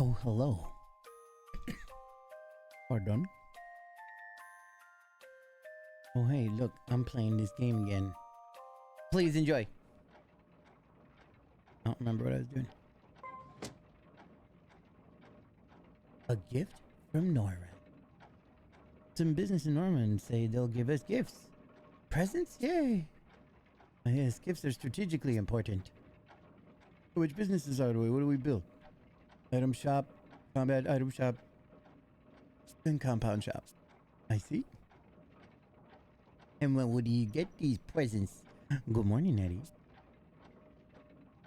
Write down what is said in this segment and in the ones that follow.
Oh, hello. Pardon? Oh, hey, look, I'm playing this game again. Please enjoy. I don't remember what I was doing. A gift from Norman. Some business in Norman say they'll give us gifts. Presents? Yay! Yes, gifts are strategically important. Which businesses are we? What do we build? Item shop, combat item shop, and compound shop. I see. And when do you get these presents? Good morning, Eddie.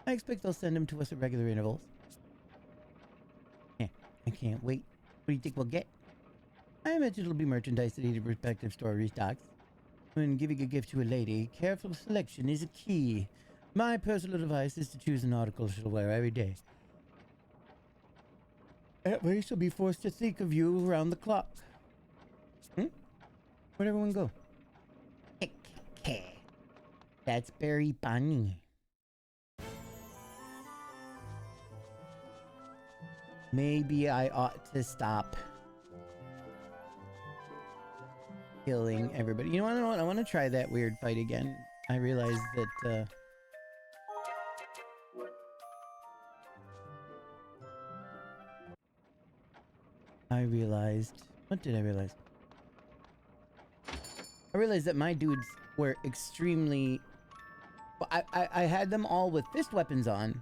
I expect they'll send them to us at regular intervals. Yeah, I can't wait. What do you think we'll get? I imagine it'll be merchandise that each respective store restocks. When giving a gift to a lady, careful selection is a key. My personal advice is to choose an article she'll wear every day. That way she'll be forced to think of you around the clock. Where'd everyone go? That's very funny. Maybe I ought to stop killing everybody. You know what? I want to try that weird fight again. I realized that what did I realize? I realized that my dudes were extremely... I had them all with fist weapons on,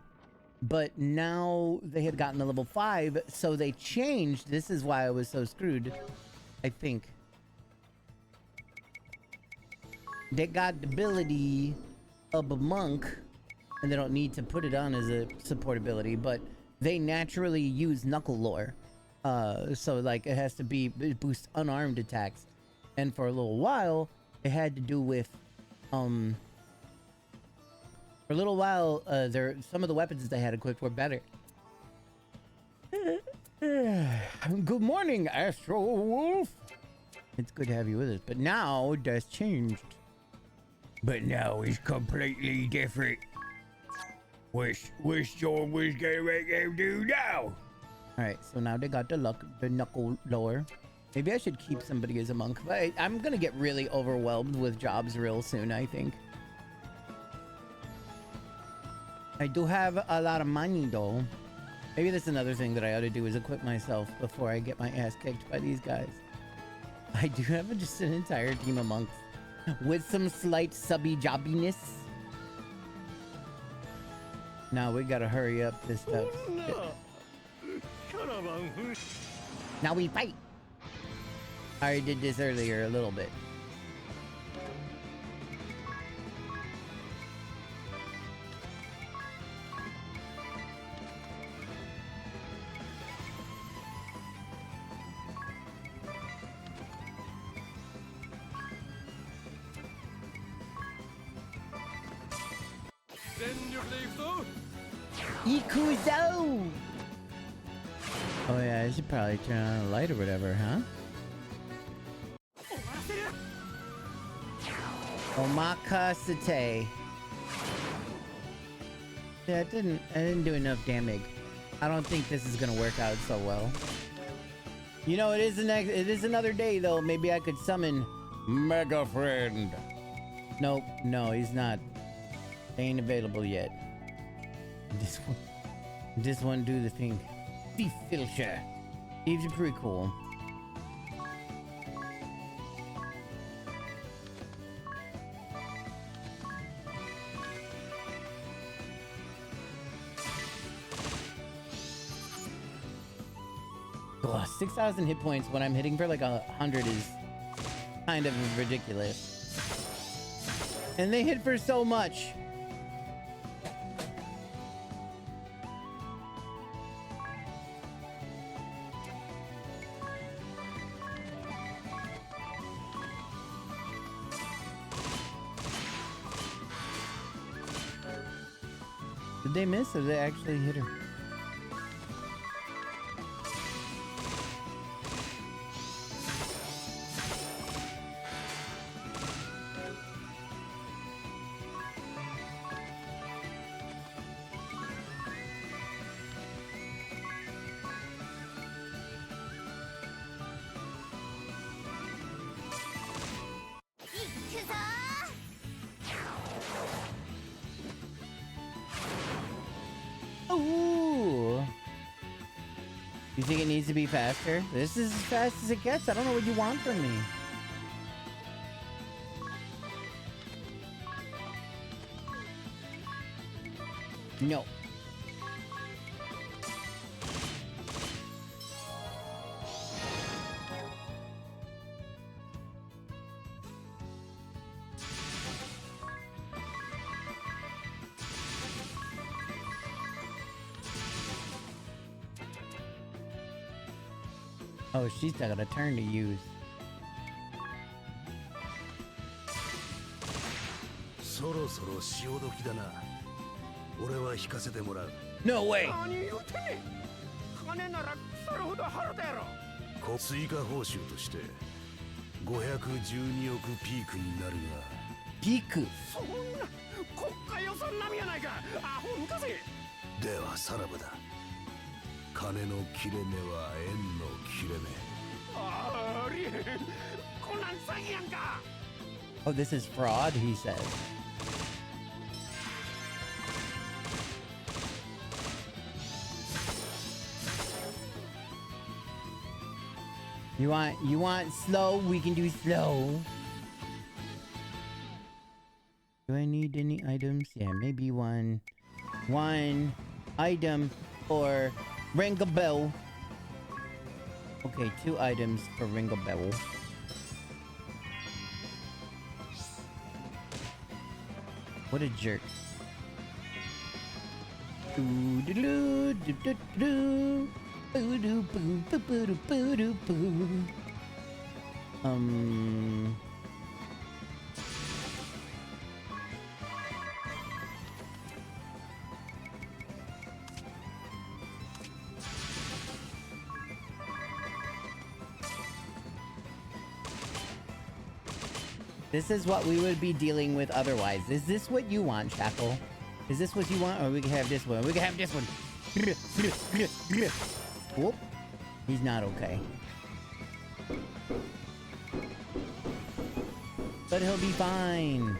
but now they had gotten to level 5, so they changed. This is why I was so screwed, I think. They got the ability of a monk, and they don't need to put it on as a support ability, but they naturally use knuckle lore. So like it has to be, it boosts unarmed attacks. And for a little while, it had to do with, for a little while, some of the weapons they had equipped were better. Good morning, Astro Wolf. It's good to have you with us, but now that's changed. But now it's completely different. What's Storm was gonna make him do now? Alright, so now they got the knuckle lower. Maybe I should keep somebody as a monk, but I'm gonna get really overwhelmed with jobs real soon, I think. I do have a lot of money though. Maybe that's another thing that I ought to do is equip myself before I get my ass kicked by these guys. I do have just an entire team of monks with some slight subby jobbiness. Now we gotta hurry up this stuff. Now we fight. I already did this earlier a little bit. Ikuzo! Oh yeah, I should probably turn on a light or whatever, huh? Omakasete. Yeah, I didn't do enough damage. I don't think this is gonna work out so well. You know, it is another day though. Maybe I could summon Mega Friend. Nope, no, he's not. They ain't available yet. This one do the thing. Thief Filcher. Thieves are pretty cool. Ugh, 6,000 hit points when I'm hitting for like 100 is kind of ridiculous. And they hit for so much. Did they miss or did they actually hit her? You think it needs to be faster? This is as fast as it gets. I don't know what you want from me. No. Oh, she's got a turn to use. No way! Peak? Oh, this is fraud, he says. You want slow? We can do slow. Do I need any items? Yeah, maybe one item for Ringo Bell. Okay, 2 items for Ringo Bell. What a jerk. This is what we would be dealing with otherwise. Is this what you want, Shackle? Is this what you want? Or we can have this one. We can have this one. Whoop. He's not okay. But he'll be fine.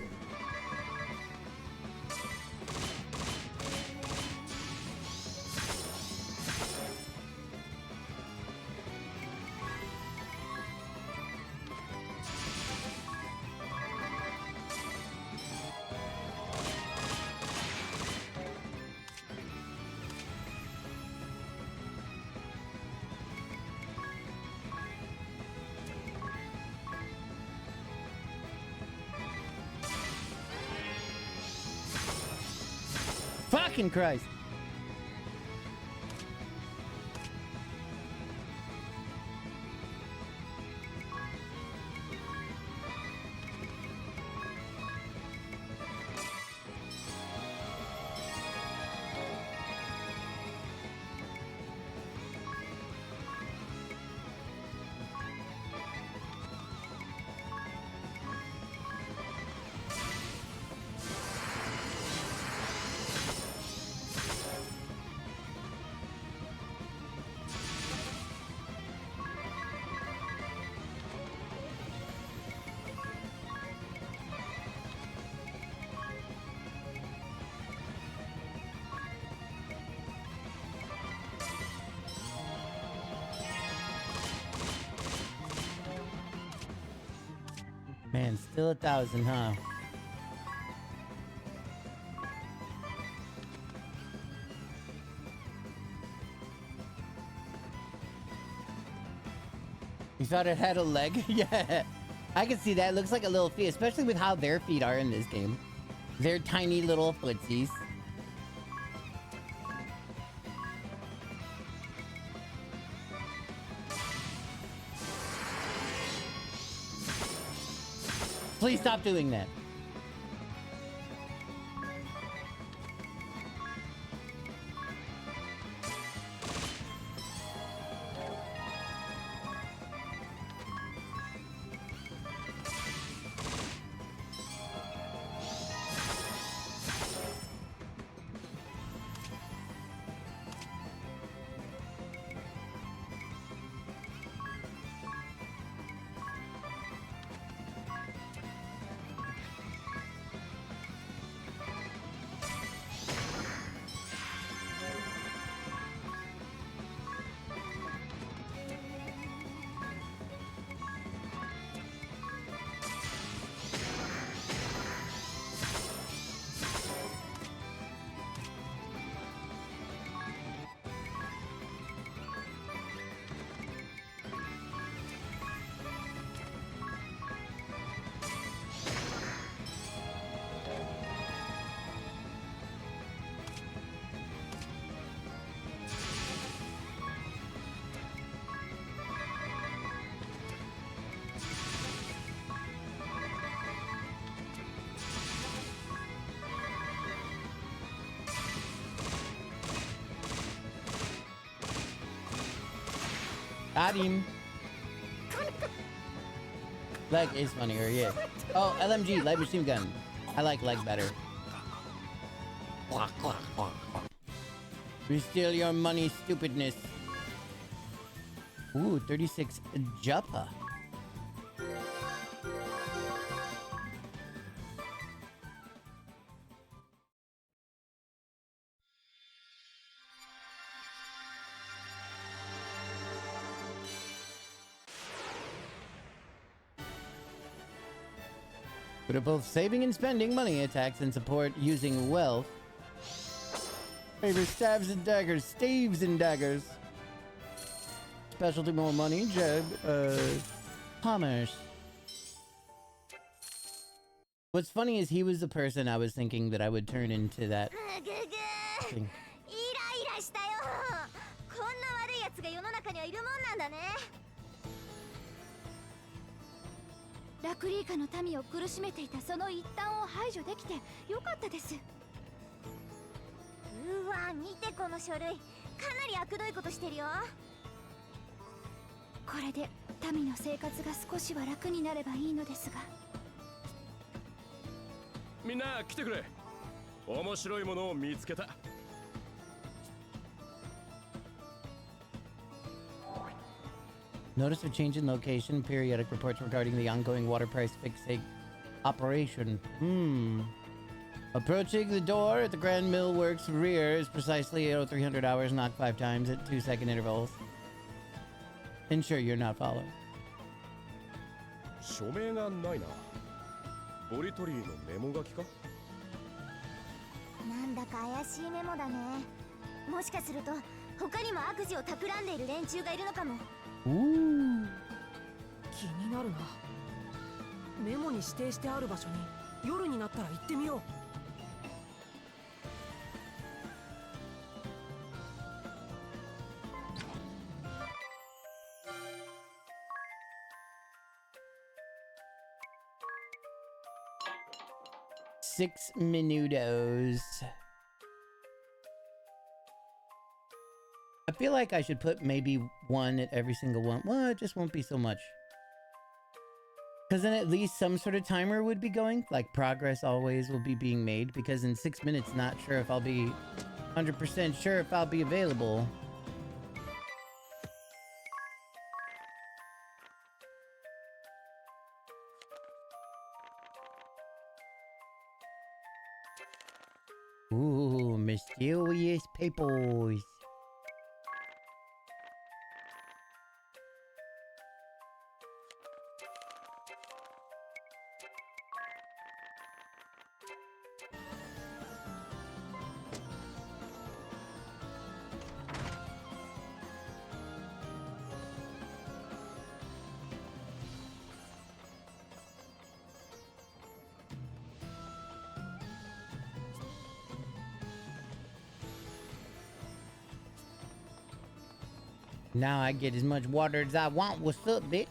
Fucking Christ. Man, still 1,000, huh? You thought it had a leg? Yeah. I can see that. It looks like a little feet, especially with how their feet are in this game. They're tiny little footsies. Please stop doing that. Got him. Leg is funnier, yeah. Oh, LMG, light machine gun. I like leg better. We steal your money, stupidness. Ooh, 36 Japa. But both saving and spending money attacks and support using wealth. Favor staves and daggers, staves and daggers. Specialty more money, commerce. What's funny is he was the person I was thinking that I would turn into that thing. Notice a change in location. Periodic reports regarding the ongoing water price fixing operation. Approaching the door at the Grand Mill Works rear is precisely 0300 hours, knocked 5 times at 2-second intervals. Ensure you're not followed. Ooh. 気になるな。メモに指定してある場所に夜になったら行ってみよう。6 minutos. I feel like I should put maybe 1 at every single one. Well, it just won't be so much. Because then at least some sort of timer would be going. Like progress always will be being made. Because in 6 minutes, not sure if I'll be 100% sure if I'll be available. Ooh, mysterious papers. Now I get as much water as I want. What's up, bitch?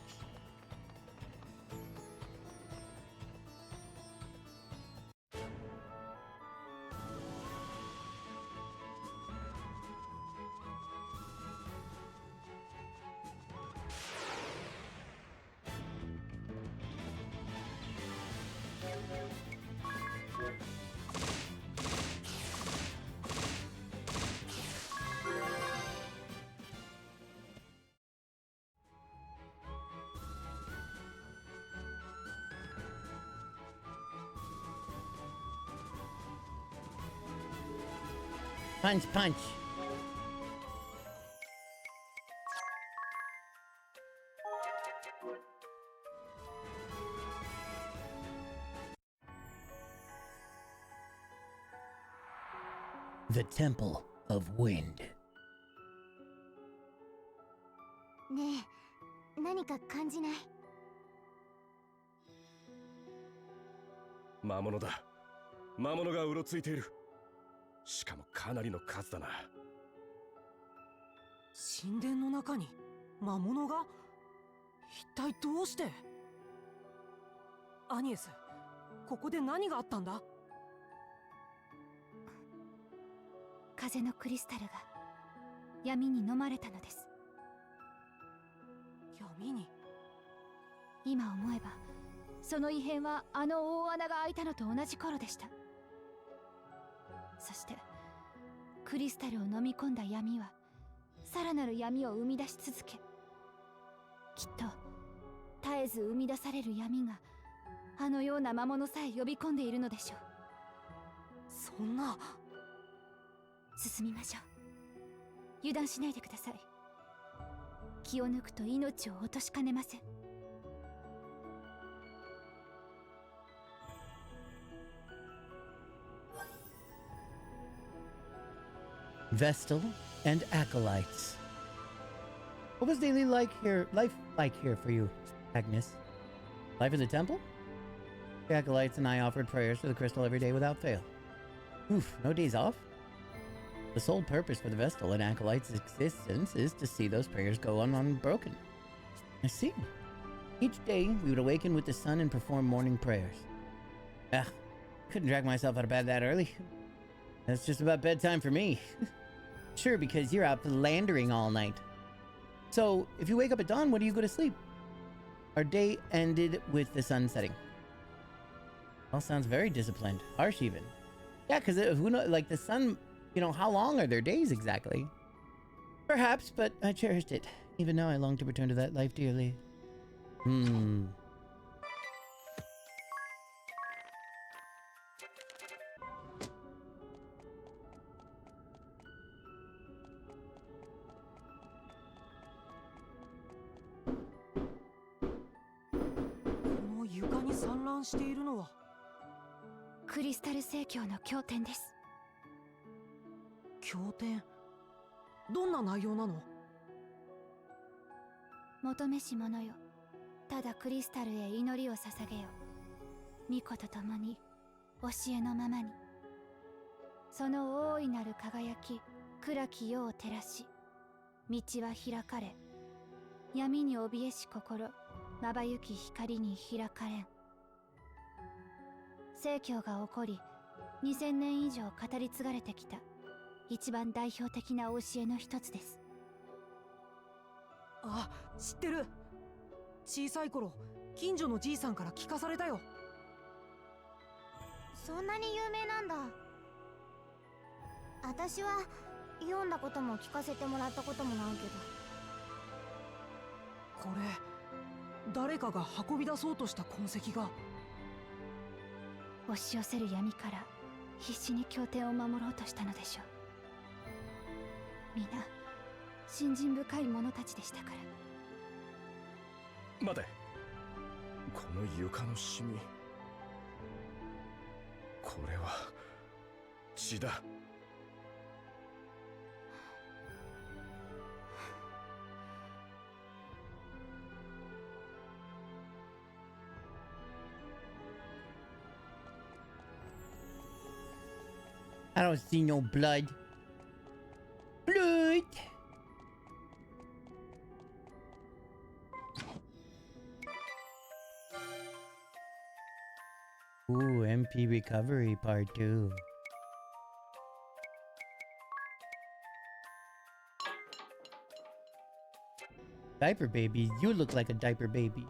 Punch, punch. The Temple of Wind. ねえ、何か感じない？魔物だ。魔物がうろついている。しかもかなりの数だな。神殿の中に魔物が？一体どうして？アニエス、ここで何があったんだ？風のクリスタルが闇に飲まれたのです。闇に。今思えばその異変はあの大穴が開いたのと同じ頃でした。そしてクリスタルを飲み込んだ闇はさらなる闇を生み出し続け、きっと絶えず生み出される闇があのような魔物さえ呼び込んでいるのでしょう。そんな。進みましょう。油断しないでください。気を抜くと命を落としかねません。Vestal and acolytes. What was daily life like here for you, Agnes? Life in the temple? The acolytes and I offered prayers to the crystal every day without fail. Oof, no days off? The sole purpose for the Vestal and acolytes' existence is to see those prayers go on unbroken. I see. Each day we would awaken with the sun and perform morning prayers. Ah, couldn't drag myself out of bed that early. That's just about bedtime for me. Sure, because you're out philandering all night. So, if you wake up at dawn, when do you go to sleep? Our day ended with the sun setting. All sounds very disciplined. Harsh even. Yeah, because who knows, like the sun, you know, how long are their days exactly? Perhaps, but I cherished it. Even now I long to return to that life dearly. この床に散乱しているのは。クリスタル聖教の経典です。経典。どんな内容なの？求めし者よ、ただクリスタルへ祈りを捧げよ。巫女と共に教えのままに。その大いなる輝き、暗き世を照らし、道は開かれ、闇に怯えし心、まばゆき光に開かれん。聖教が起こり、2000年以上語り継がれてきた一番代表的な教えの一つです。あ、知ってる。小さい頃近所のじいさんから聞かされたよ。そんなに有名なんだ。私は読んだことも聞かせてもらったこともないけど。これ誰かが運び出そうとした痕跡が。押し寄せる闇から必死に経典を守ろうとしたのでしょう。皆信心深い者たちでしたから。待て、この床のシミ、これは血だ。I don't see no blood. Blood! Ooh, MP Recovery Part 2. Diaper baby, you look like a diaper baby.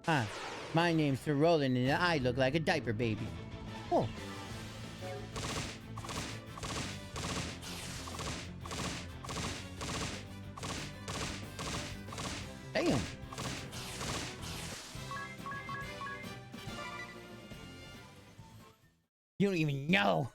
Hi, my name's Sir Roland and I look like a diaper baby. Oh. Damn. You don't even know.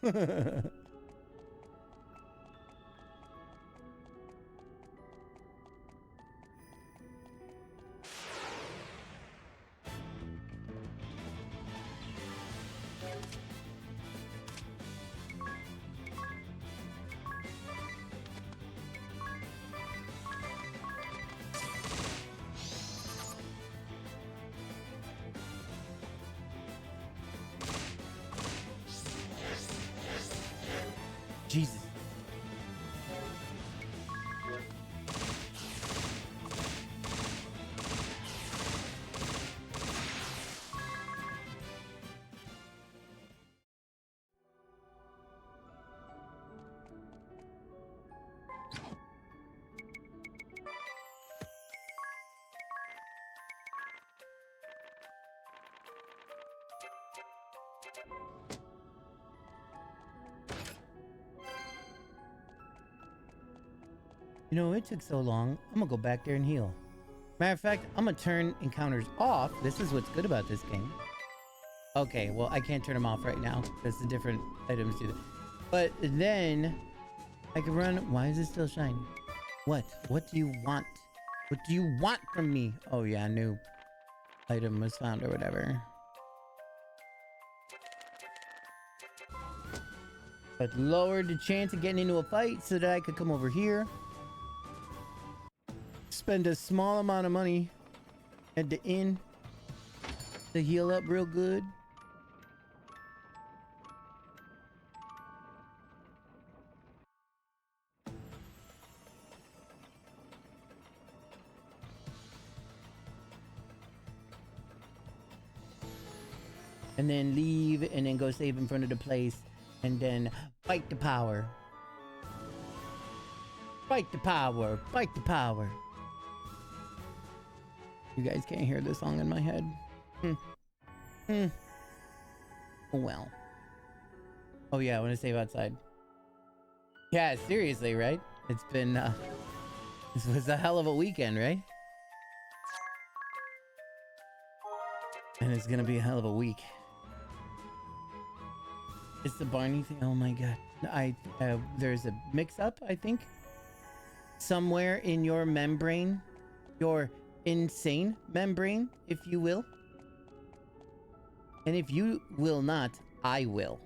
Jesus. You know, it took so long. I'm gonna go back there and heal. Matter of fact, I'm gonna turn encounters off. This is what's good about this game. Okay, well, I can't turn them off right now. That's the different items do that. But then I can run. Why is it still shiny? What? What do you want? What do you want from me? Oh yeah, new item was found or whatever. But lowered the chance of getting into a fight so that I could come over here. Spend a small amount of money at the inn to heal up real good. And then leave and then go save in front of the place and then fight the power. Fight the power. Fight the power. You guys can't hear the song in my head. Oh well. Oh yeah, I want to save outside. Yeah, seriously, right? It's been this was a hell of a weekend, right? And it's gonna be a hell of a week. It's the Barney thing. Oh my god. There's a mix-up, I think, somewhere in your membrane, your insane membrane, if you will. And if you will not, I will.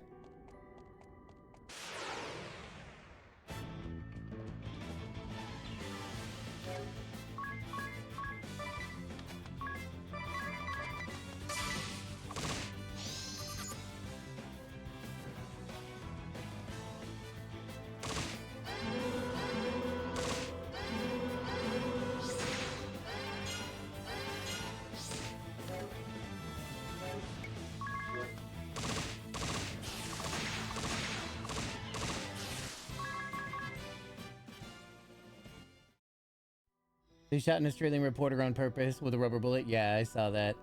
They shot an Australian reporter on purpose with a rubber bullet. Yeah, I saw that.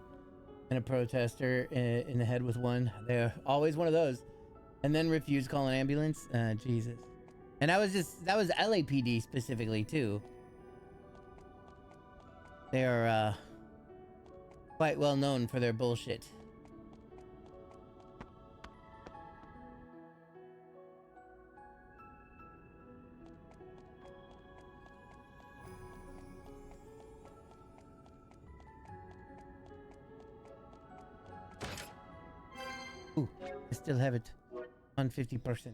And a protester in the head with one. They're always one of those. And then refused to call an ambulance. Jesus. And that was LAPD specifically too. They are quite well known for their bullshit. Ooh, I still have it on 50%.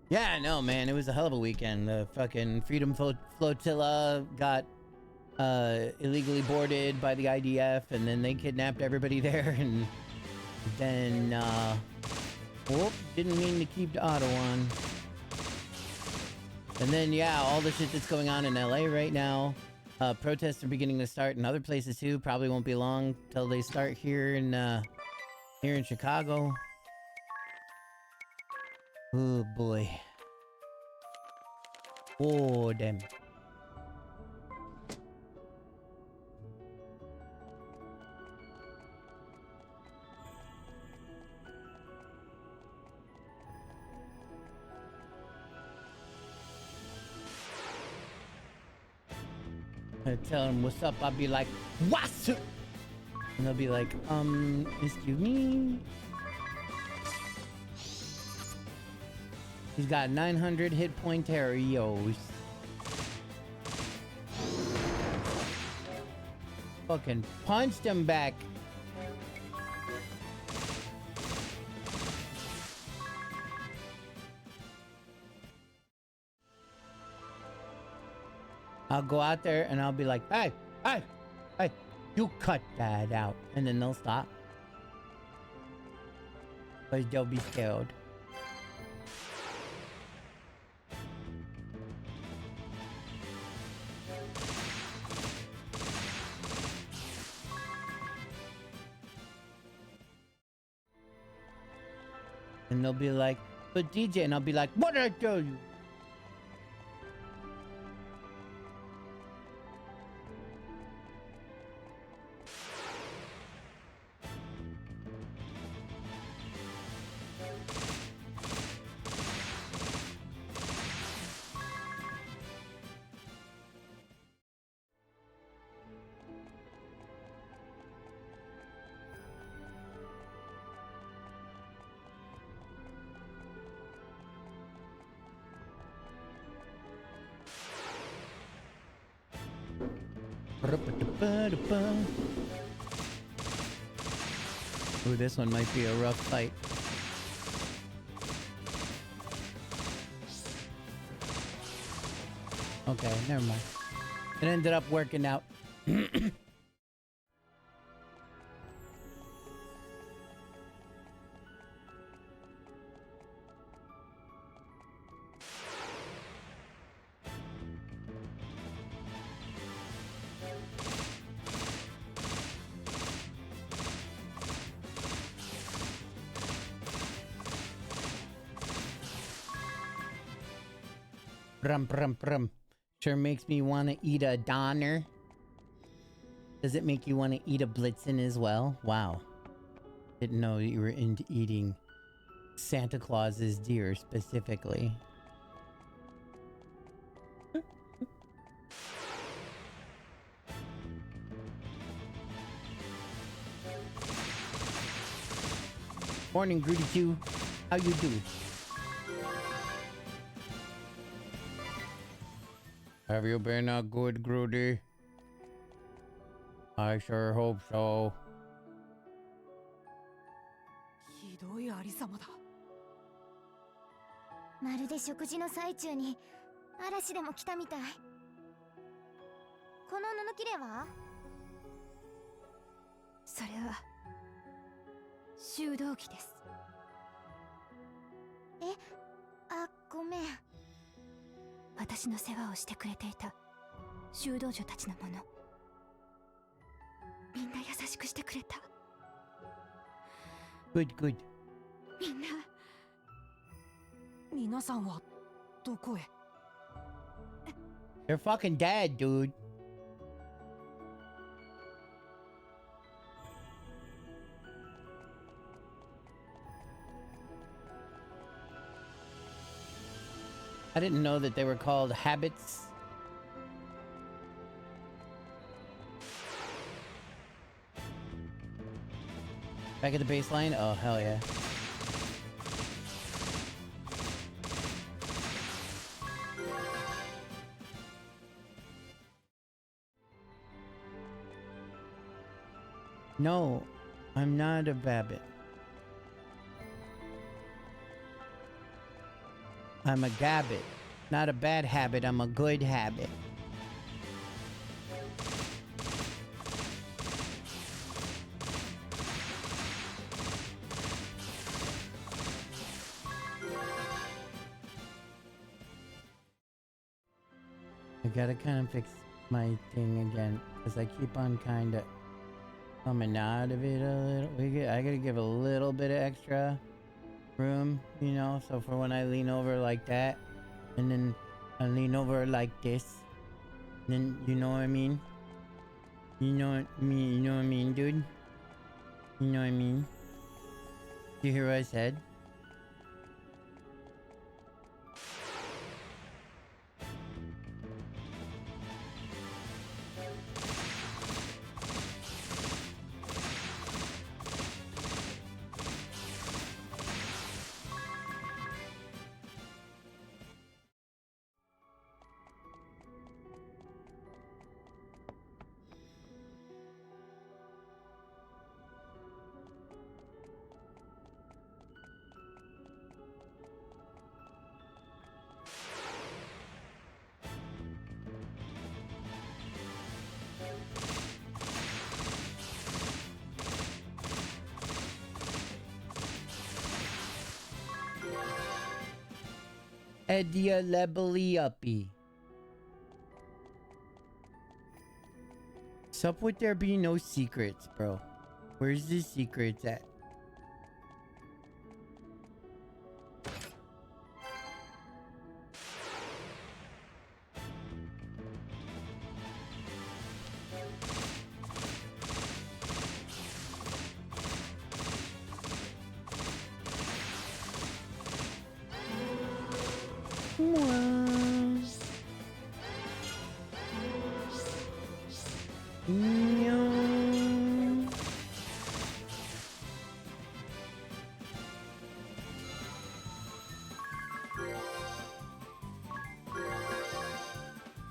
Yeah, no, man, it was a hell of a weekend. The fucking Freedom Flotilla got illegally boarded by the IDF, and then they kidnapped everybody there, and then whoop, didn't mean to keep the auto on. And then yeah, all the shit that's going on in LA right now. Protests are beginning to start in other places too. Probably won't be long till they start here in Chicago. Oh boy. Oh damn. I tell them what's up, I'll be like, what's up? And they'll be like, excuse me. He's got 900 hit point Terrios. Fucking punched him back. I'll go out there and I'll be like, hey, hey, hey, you cut that out. And then they'll stop. Because they'll be scared. And they'll be like, but DJ, and I'll be like, what did I tell you? Ooh, this one might be a rough fight. Okay, never mind. It ended up working out. Brum. Sure makes me want to eat a Donner. Does it make you want to eat a Blitzen as well? Wow. Didn't know you were into eating Santa Claus's deer specifically. Morning, Grudy Q. How you doing? Have you been a good Grudy? I sure hope so. ひどいありさまだ。まるで食事の最中に嵐でも来たみたい。この布切れは？それは修道着です。え、あ、ごめん。私の世話をしてくれていた修道女たちのもの。みんな優しくしてくれた。Good. みんな。皆さんはどこへ？ They're fucking dead, dude. I didn't know that they were called habits. Back at the baseline? Oh, hell yeah. No, I'm not a babbit. I'm a gabbit. Not a bad habit, I'm a good habit. I gotta kind of fix my thing again, because I keep on kind of coming out of it a little. I gotta give a little bit of extra room, you know, so for when I lean over like that, and then I lean over like this, then you know what I mean? You know what I mean, dude? You know what I mean? You hear what I said? Edia Lebely Uppy. Sup with there be no secrets, bro? Where's the secrets at?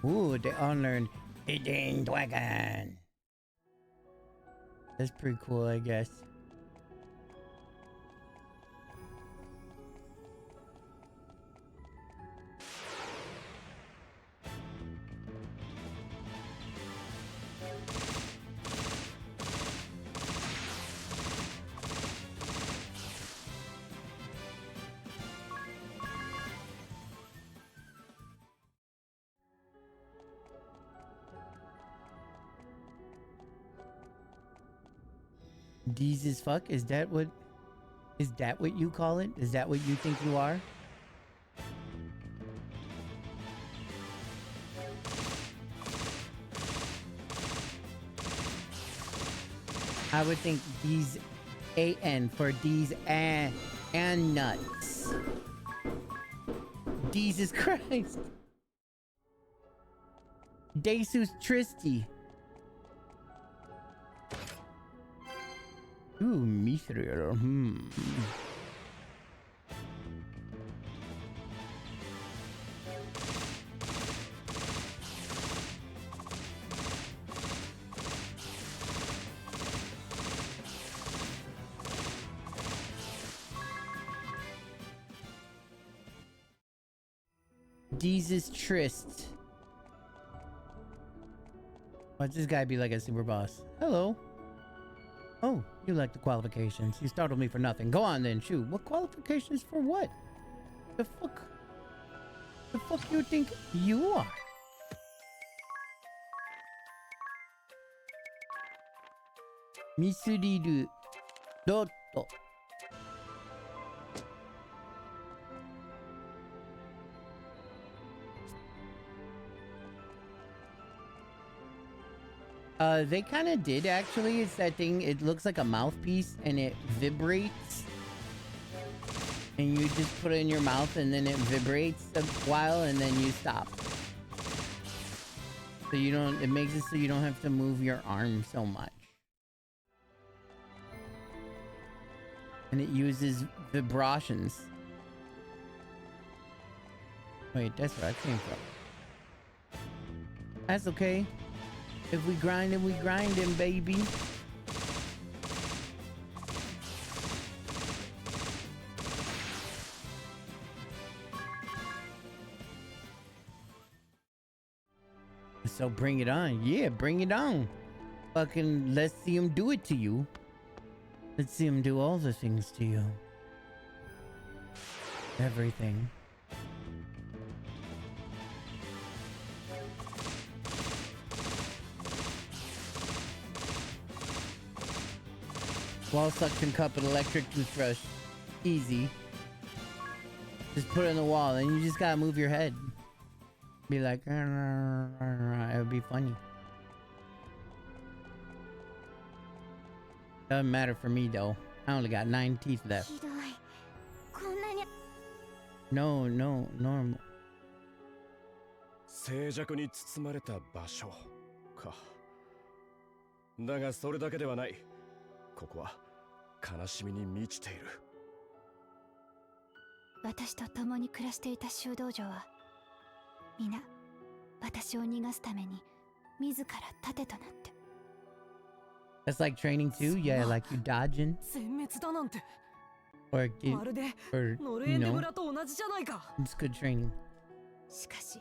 Ooh, they unlearned Hidden Dragon. That's pretty cool, I guess. D's as fuck? Is that what you call it? Is that what you think you are? I would think D's AN for D's and nuts. Jesus Christ. Jesus Tristy. Ooh, Mithril. Jesus Trist. Watch this guy be like a super boss. Hello. Oh, you like the qualifications. You startled me for nothing. Go on then, shoot. What qualifications for what? The fuck? The fuck you think you are? Misuriru. Dotto. They kind of did actually. It's that thing. It looks like a mouthpiece and it vibrates. And you just put it in your mouth and then it vibrates a while and then you stop. So you don't, it makes it so you don't have to move your arm so much. And it uses vibrations. Wait, that's where I came from. That's okay. If we grindin', we grindin', baby. So bring it on. Yeah, bring it on. Fucking let's see him do it to you. Let's see him do all the things to you. Everything. Wall suction cup and electric toothbrush. Easy. Just put it on the wall and you just gotta move your head. Be like, it would be funny. Doesn't matter for me though. I only got 9 teeth left. No, normal. 静寂に包まれた場所か。だがそれだけではない。ここは悲しみに満ちている。私と共に暮らしていた修道女は皆私を逃がすために自ら盾となって。That's like training too? Yeah, like you dodging. 全滅だなんて。 Or, まるで or ノレ you ーネ know, 村と同じじゃないか。 it's good training. しかし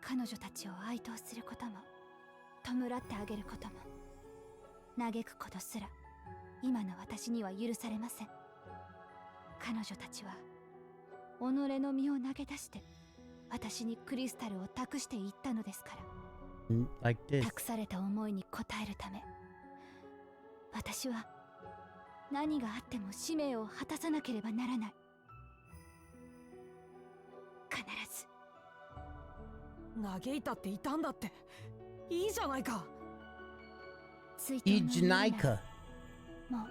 彼女たちを愛悼することも弔ってあげることも嘆くことすら今の私には許されません。彼女たちは己の身を投げ出して私にクリスタルを託していったのですから、 Like this. 託された思いに応えるため私は何があっても使命を果たさなければならない。必ず。嘆いたっていたんだって。いいじゃないか。追悼の いい思じゃないか。もう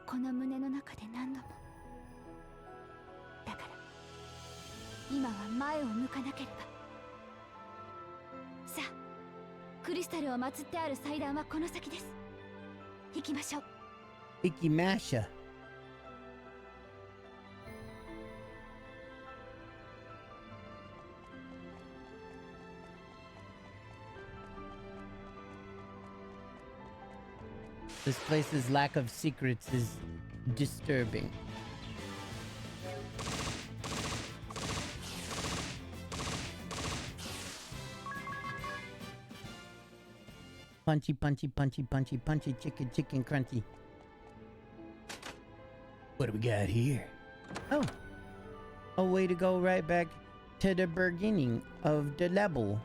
この胸の中で何度も。だから今は前を向かなければ。さあ、クリスタルを祀ってある祭壇はこの先です。行きましょう。行きましょう。This place's lack of secrets is disturbing. Punchy, punchy, punchy, punchy, punchy, chicken, chicken, crunchy. What do we got here? Oh, a way to go right back to the beginning of the level.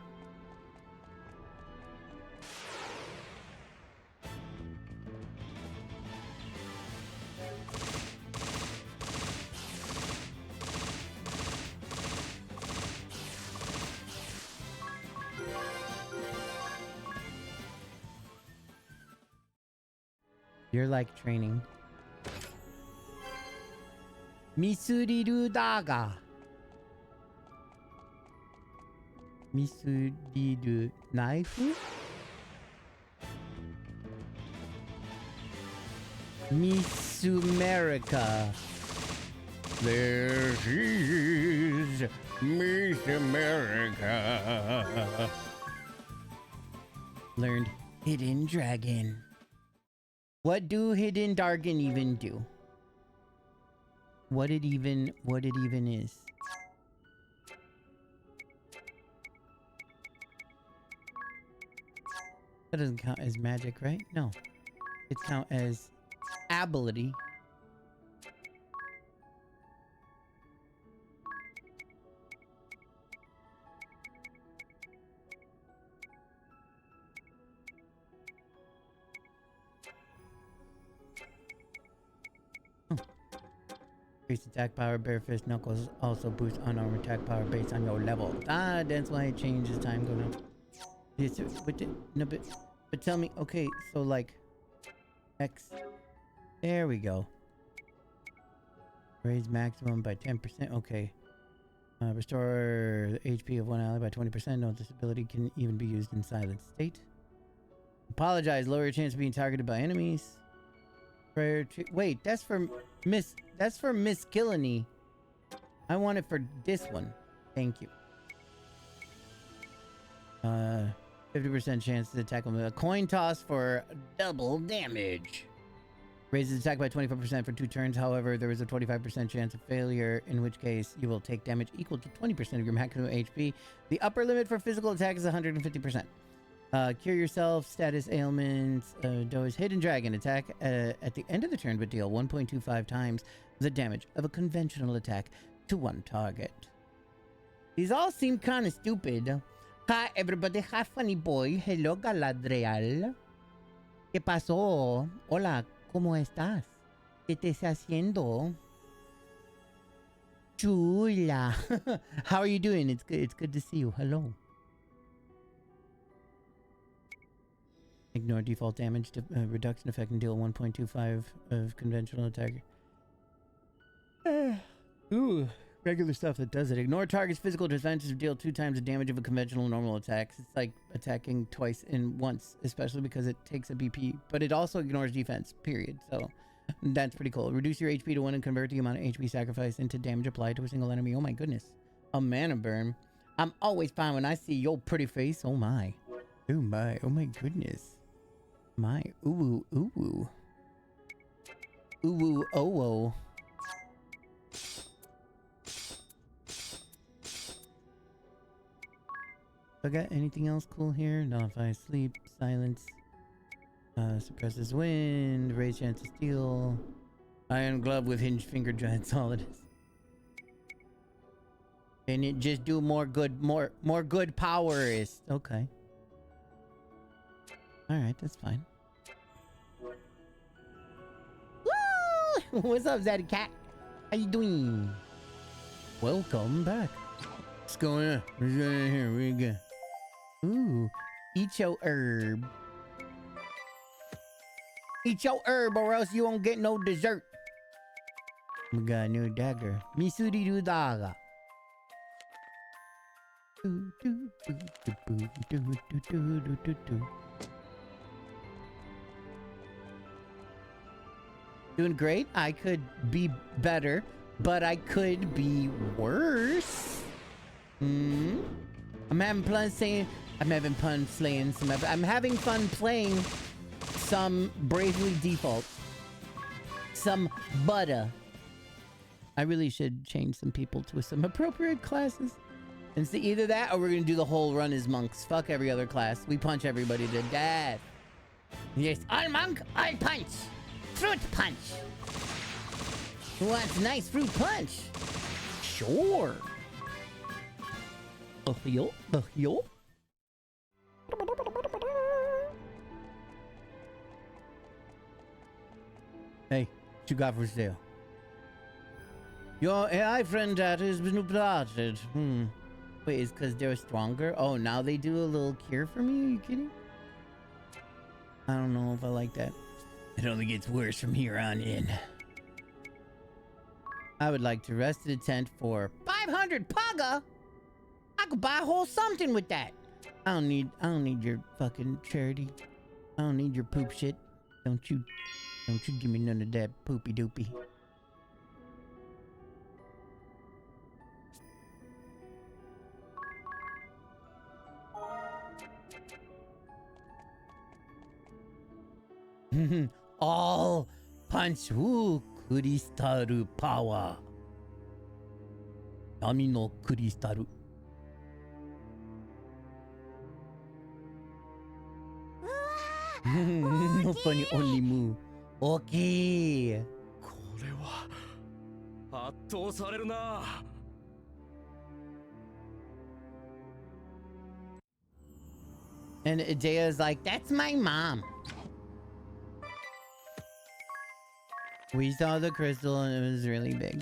You're like training. Misuriru daga. Misuriru knife? Miss America. There she is, Miss America. Learned Hidden Dragon. What do Hidden Dragon even do? What it even is? That doesn't count as magic, right? No. It count as ability. Increase attack power, bare fist knuckles also boost unarmed attack power based on your level. Ah, that's why it changes time go down. Yes, but tell me, okay, so like X. There we go. Raise maximum by 10%. Okay. Restore the HP of one ally by 20%. No, this ability can even be used in silent state. Apologize. Lower your chance of being targeted by enemies. Prayer to wait, that's for Miss Killany. I want it for this one. Thank you. 50% chance to attack with a coin toss for double damage. Raises attack by 25% for 2 turns. However, there is a 25% chance of failure, in which case you will take damage equal to 20% of your maximum HP. The upper limit for physical attack is 150%. Cure yourself, status ailments, Doe's Hidden Dragon attack at the end of the turn, but deal 1.25 times the damage of a conventional attack to one target. These all seem kind of stupid. Hi everybody, hi funny boy. Hello Galadriel. ¿Qué pasó? Hola, ¿cómo estás? ¿Qué te estás haciendo? Chula. How are you doing? It's good to see you. Hello. Ignore default damage to reduction effect and deal 1.25 of conventional attack. Ooh, regular stuff that does it. Ignore target's physical defenses deal 2 times the damage of a conventional normal attack. It's like attacking twice in once, especially because it takes a BP, but it also ignores defense, period. So that's pretty cool. Reduce your HP to 1 and convert the amount of HP sacrificed into damage applied to a single enemy. Oh my goodness. A mana burn. I'm always fine when I see your pretty face. Oh my. Oh my. Oh my goodness. My ooh ooh ooh ooh oh oh. I got anything else cool here? Nullify sleep, silence, suppresses wind, raise chance to steal, iron glove with hinged finger giant solid. And it just do more good powers. Okay. Alright, that's fine. Woo! What's up, Zaddy Cat? How you doing? Welcome back. What's going on? What's going on here? What you got? Ooh, eat your herb. Eat your herb or else you won't get no dessert. We got a new dagger. Misuriru daga. Doing great. I could be better, but I could be worse. I'm having fun playing some. I'm having fun playing some bravely default. Some butter. I really should change some people to some appropriate classes. And see, either that or we're gonna do the whole run as monks. Fuck every other class. We punch everybody to death. Yes, all monk, all punch. Fruit punch. Who wants nice fruit punch? Sure. Yo. Hey, what you got for sale? Your AI friend chat has been updated. Wait, is because they're stronger? Oh, now they do a little cure for me? Are you kidding? I don't know if I like that. It only gets worse from here on in. I would like to rest in a tent for 500 paga. I could buy a whole something with that. I don't need your fucking charity. I don't need your poop shit. Don't you give me none of that poopy doopy. All punch. Ooh, crystal power. Yami no crystal. No funny only move. Okay. これは圧倒されるな。 And Idea's like, that's my mom. We saw the crystal and it was really big.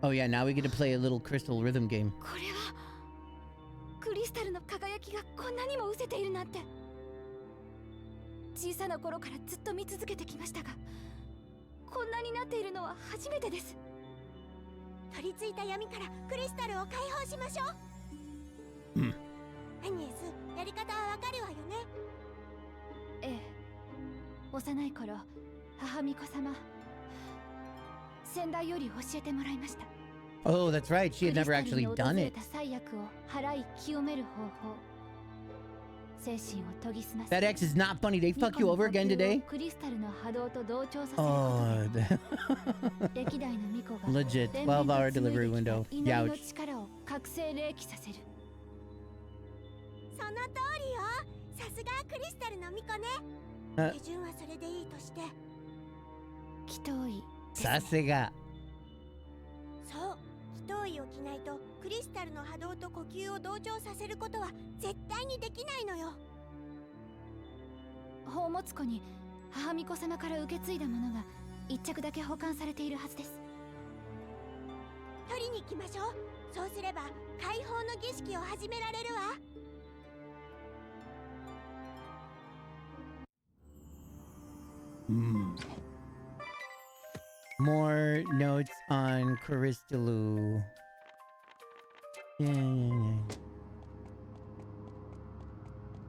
Oh yeah, now we get to play a little crystal rhythm game. これはクリスタルの輝きがこんなにも失せているなんて。小さな頃からずっと見続けてきましたが、こんなになっているのは初めてです。取り付いた闇からクリスタルを解放しましょう。アニエス、やり方はわかるわよね。ええ、幼い頃、母巫女様、先代より教えてもらいました。Oh, that's right. She had never actually done it. That X is not funny. They fuck you over again today? Oh, legit. 12-hour delivery window. Youch. その通りよ。さすがクリスタルの巫女ね。手順はそれでいいとして。祈祷医。さすが。そう。祈祷医を着ないとクリスタルの波動と呼吸を同調させることは絶対にできないのよ。宝物庫に母巫女様から受け継いだものが一着だけ保管されているはずです。取りに行きましょう。そうすれば解放の儀式を始められるわ。More notes on Caristalu. Yeah.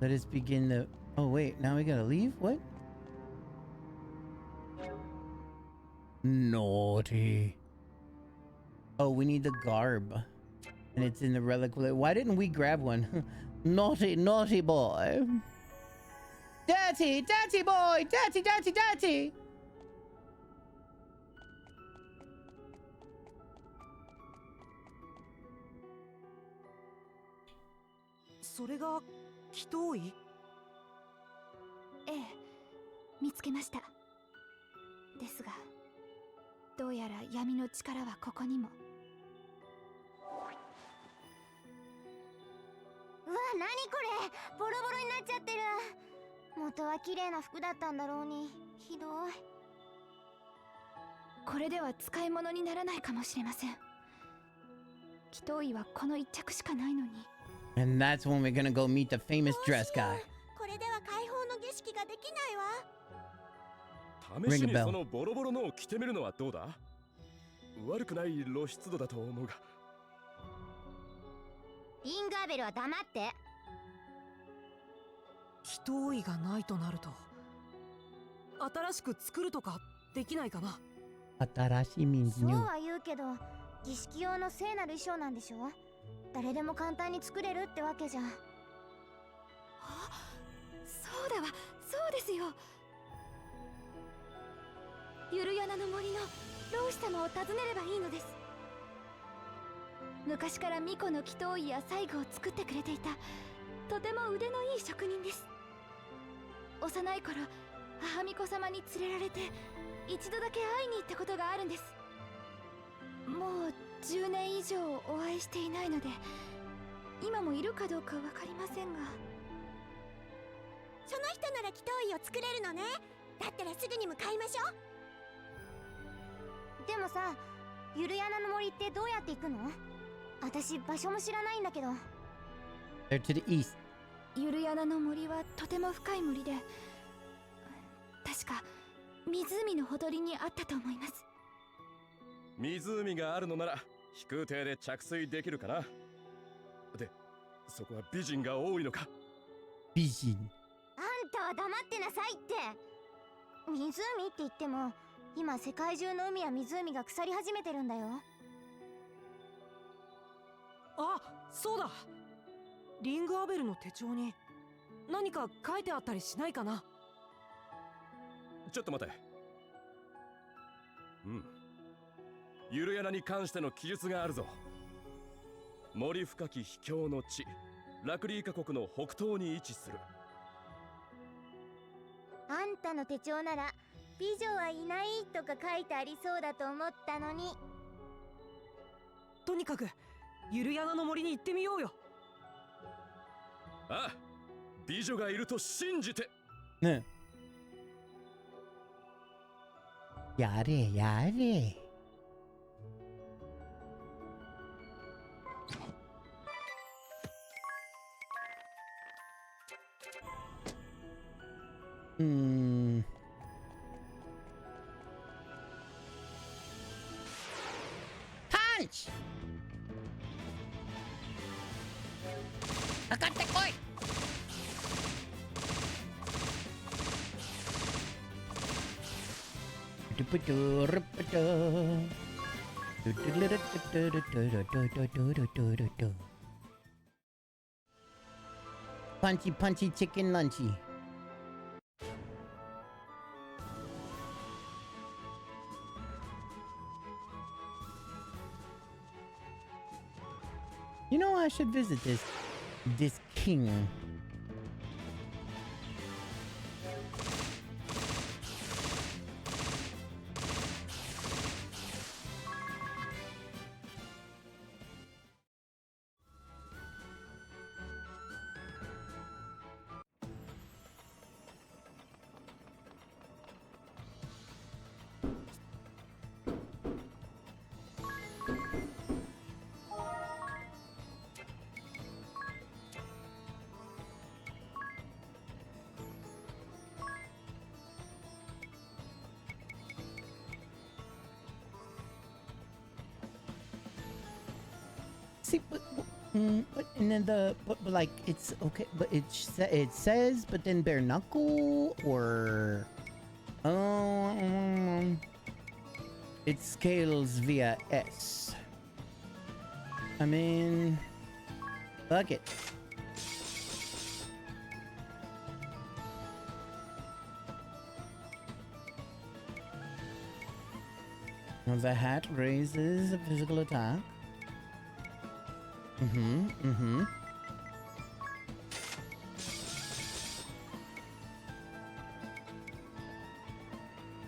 Let us begin the... Oh, wait. Now we gotta leave? What? Naughty. Oh, we need the garb. And it's in the relic. Why didn't we grab one? Naughty, naughty boy. Dirty, dirty boy! Dirty, dirty, dirty!ええ、見つけました。ですが、どうやら闇の力はここにも。うわ、なにこれ。ボロボロになっちゃってる。元は綺麗な服だったんだろうに。ひどい。これでは使い物にならないかもしれません。祈祷医はこの一着しかないのに。And that's when we're gonna go meet the famous dress guy. これでは解放の儀式ができないわ。試しにそのボロボロのを着てみるのはどうだ？悪くない露出度だと思うが。リンガーベルは黙って。祈祷医がないとなると、新しく作るとかできないかな。新しい means そう new. は言うけど、儀式用の聖なる衣装なんでしょ。誰でも簡単に作れるってわけじゃ。そうだわ、そうですよ。ゆるやなの森の老子様を訪ねればいいのです。昔から巫女の祈祷医や細具を作ってくれていたとても腕のいい職人です。幼い頃母巫女様に連れられて一度だけ会いに行ったことがあるんです。もう10年以上お会いしていないので今もいるかどうかわかりませんが。その人なら祈祷医を作れるのね。だったらすぐに向かいましょう。でもさ、ゆるやなの森ってどうやって行くの？私場所も知らないんだけど。 They're to the east. ゆるやなの森はとても深い森で、確か湖のほとりにあったと思います。湖があるのなら飛空艇で着水できるかな。で、そこは美人が多いのか？美人。あんたは黙ってなさいって。湖って言っても今世界中の海や湖が腐り始めてるんだよ。あ、そうだ。リングアベルの手帳に何か書いてあったりしないかな。ちょっと待て。ゆるやなに関しての記述があるぞ。森深き秘境の地、ラクリーカ国の北東に位置する。あんたの手帳なら美女はいないとか書いてありそうだと思ったのに。とにかくゆるやなの森に行ってみようよ。ああ、美女がいると信じて。ね。やれやれ。パンチ。かかってこい。Punchy punchy chicken lunchy. You know, I should visit this king. See, but and then but like it's okay, but it says, but then bare knuckle or it scales via S. I mean, fuck it. Now the hat raises a physical attack.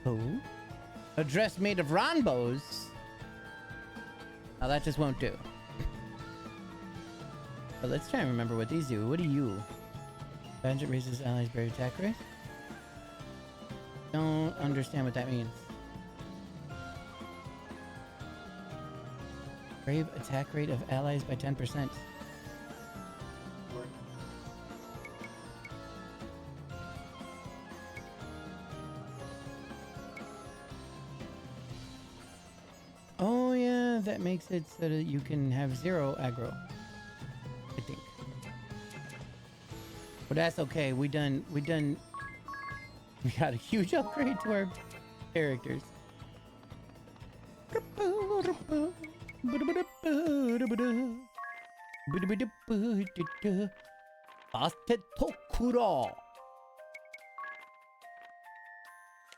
Oh. A dress made of ronbos? Now that just won't do. But let's try and remember what these do. What do you? Bandit raises allies' berry attack rate? Don't understand what that means. Brave attack rate of allies by 10%. Oh yeah, that makes it so that you can have 0 aggro, I think. But that's okay. We got a huge upgrade to our characters. Atetokuro.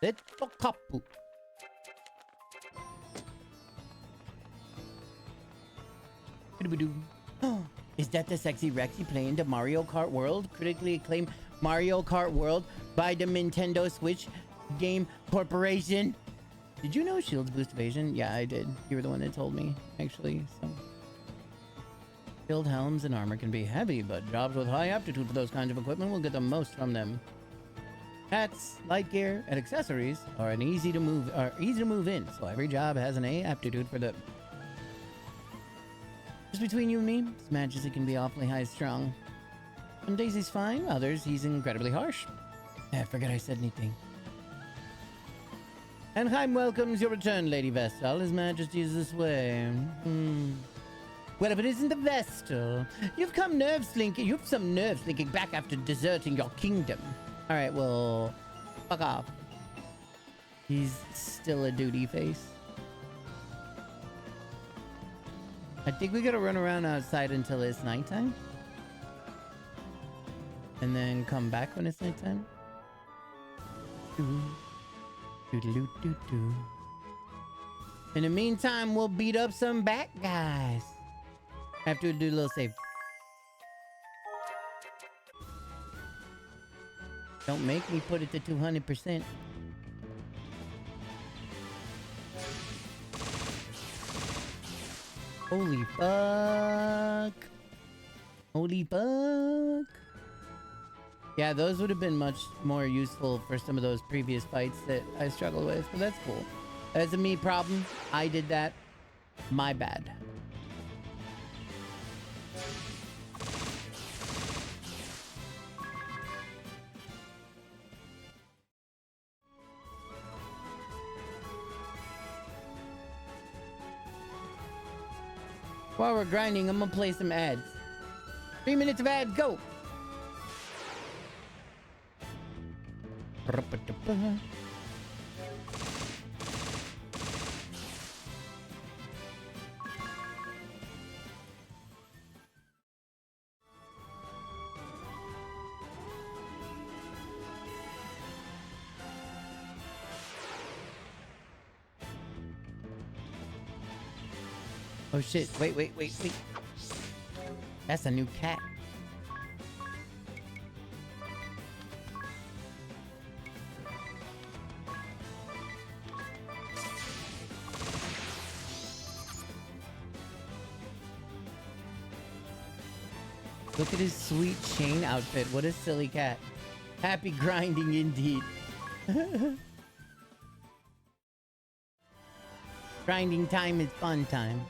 Setokapu. Is that the sexy Rexy playing the Mario Kart World? Critically acclaimed Mario Kart World by the Nintendo Switch Game Corporation. Did you know shields boost evasion? Yeah, I did. You were the one that told me, actually. So, shield helms and armor can be heavy, but jobs with high aptitude for those kinds of equipment will get the most from them. Hats, light gear, and accessories are easy to move in, so every job has an A aptitude for them. Just between you and me, this Majesty can be awfully high strung. Some days he's fine, others he's incredibly harsh. I forget I said anything. Anheim welcomes your return, Lady Vestal. His Majesty is this way. Well, if it isn't the Vestal, you've some nerve slinking back after deserting your kingdom. Alright, well, fuck off. He's still a duty face. I think we gotta run around outside until it's nighttime. And then come back when it's nighttime. In the meantime, we'll beat up some bad guys. Have to do a little save. Don't make me put it to 200%. Holy fuck. Holy fuck. Yeah, those would have been much more useful for some of those previous fights that I struggled with, but that's cool. That's a me problem. I did that. My bad. While we're grinding, I'm gonna play some ads. 3 minutes of ads, go! Oh shit, wait. That's a new cat. Look at his sweet chain outfit. What a silly cat. Happy grinding indeed. Grinding time is fun time.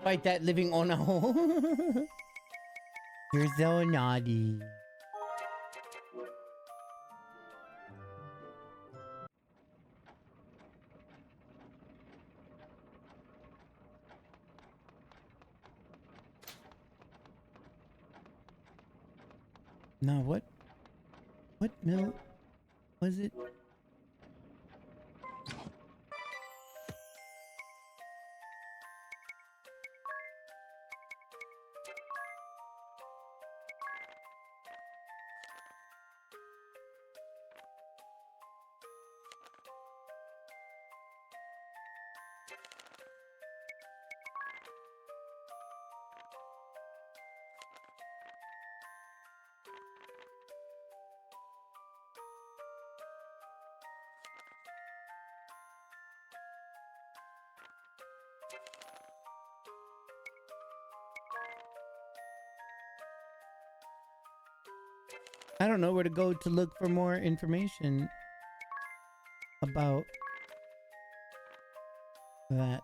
Fight that living on a hole. You're so naughty. Now what mill was it? I don't know where to go to look for more information about that.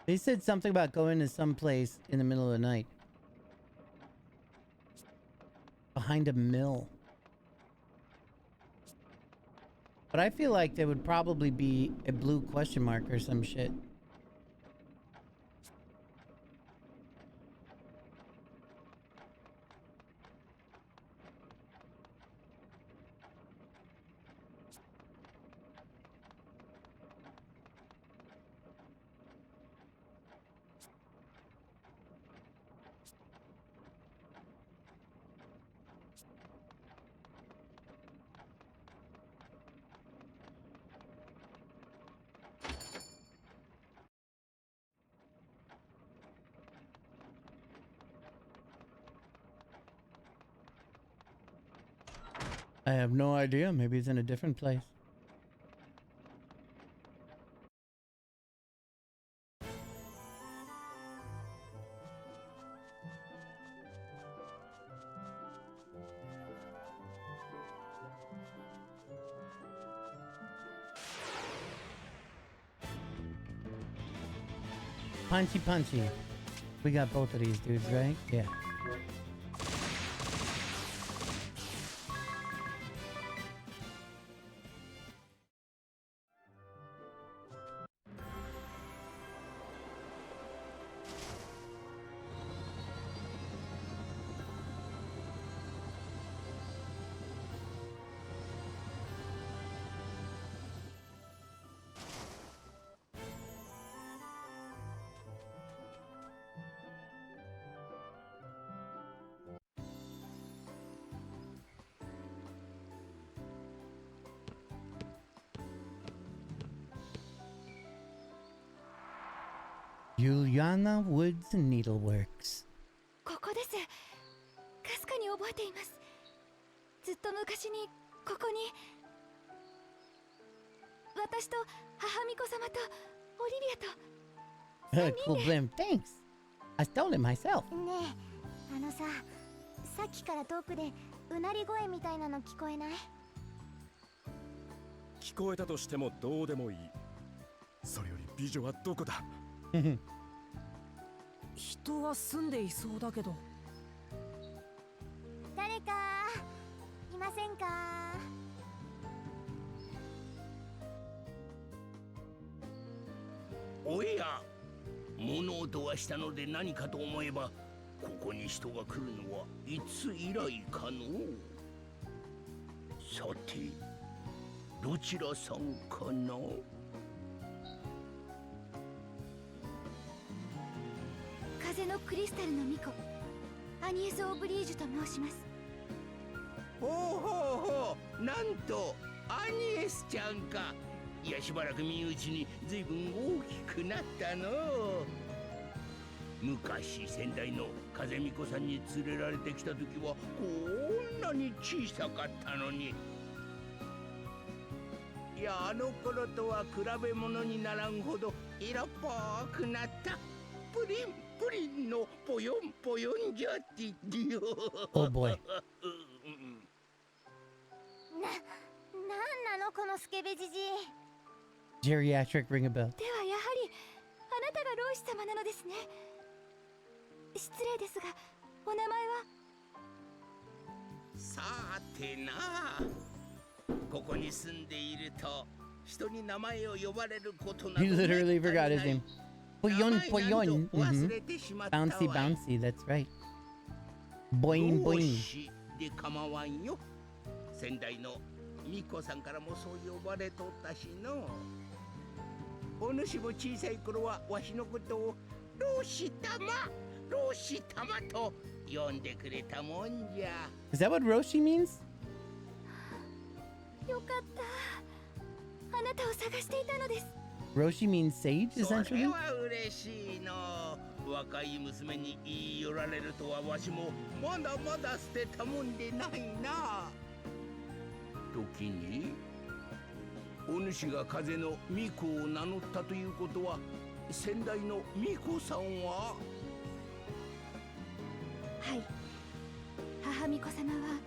They said something about going to some place in the middle of the night. Behind a mill. But I feel like there would probably be a blue question mark or some shit. I have no idea. Maybe it's in a different place. Punchy punchy. We got both of these dudes, right? Yeah. Juliana Woods Needleworks. ここです。かすかに覚えています。ずっと昔にここに私と母巫女様とオリビアと Cool blimp. Thanks. I stole it myself. ねえ、さっきから遠くでうなり声みたいなの聞こえない？聞こえたとしてもどうでもいい。それより美女はどこだ？人は住んでいそうだけど。誰かいませんか？おや、物音はしたので何かと思えば、ここに人が来るのはいつ以来かの？さて、どちらさんかな？風のクリスタルの巫女アニエス・オブリージュと申します。ほうほうほう、なんとアニエスちゃんか。いや、しばらく見んうちにずいぶん大きくなったの。昔先代の風巫女さんに連れられてきた時はこんなに小さかったのに。いや、あの頃とは比べ物にならんほど色っぽくなった。プリンプリンのポヨンポヨンじゃってよ。Oh boy. なんなのこのスケベジジイ。 Geriatric ring a bell. ではやはりあなたが老師様なのですね。失礼ですがお名前は？さてな、ここに住んでいると人に名前を呼ばれることなど He literally forgot his name. Poyon 名 Poyon. 前など忘れてしまったわい。 Bouncy Bouncy, that's right. Boing 老 Boing. 師で構わんよ。先代の巫女さんからもそう呼ばれとったしの。お主も小さい頃はわしのことを老師玉老師玉と呼んでくれたもんじゃ。 Is that what Roshi means? よかった。あなたを探していたのです。 Roshi means sage, それ essentially? は嬉しいの。若い娘に言い寄られるとはわしもまだまだ捨てたもんでないな。時にお主が風の巫女を名乗ったということは、先代の巫女さんは？はい。母巫女様は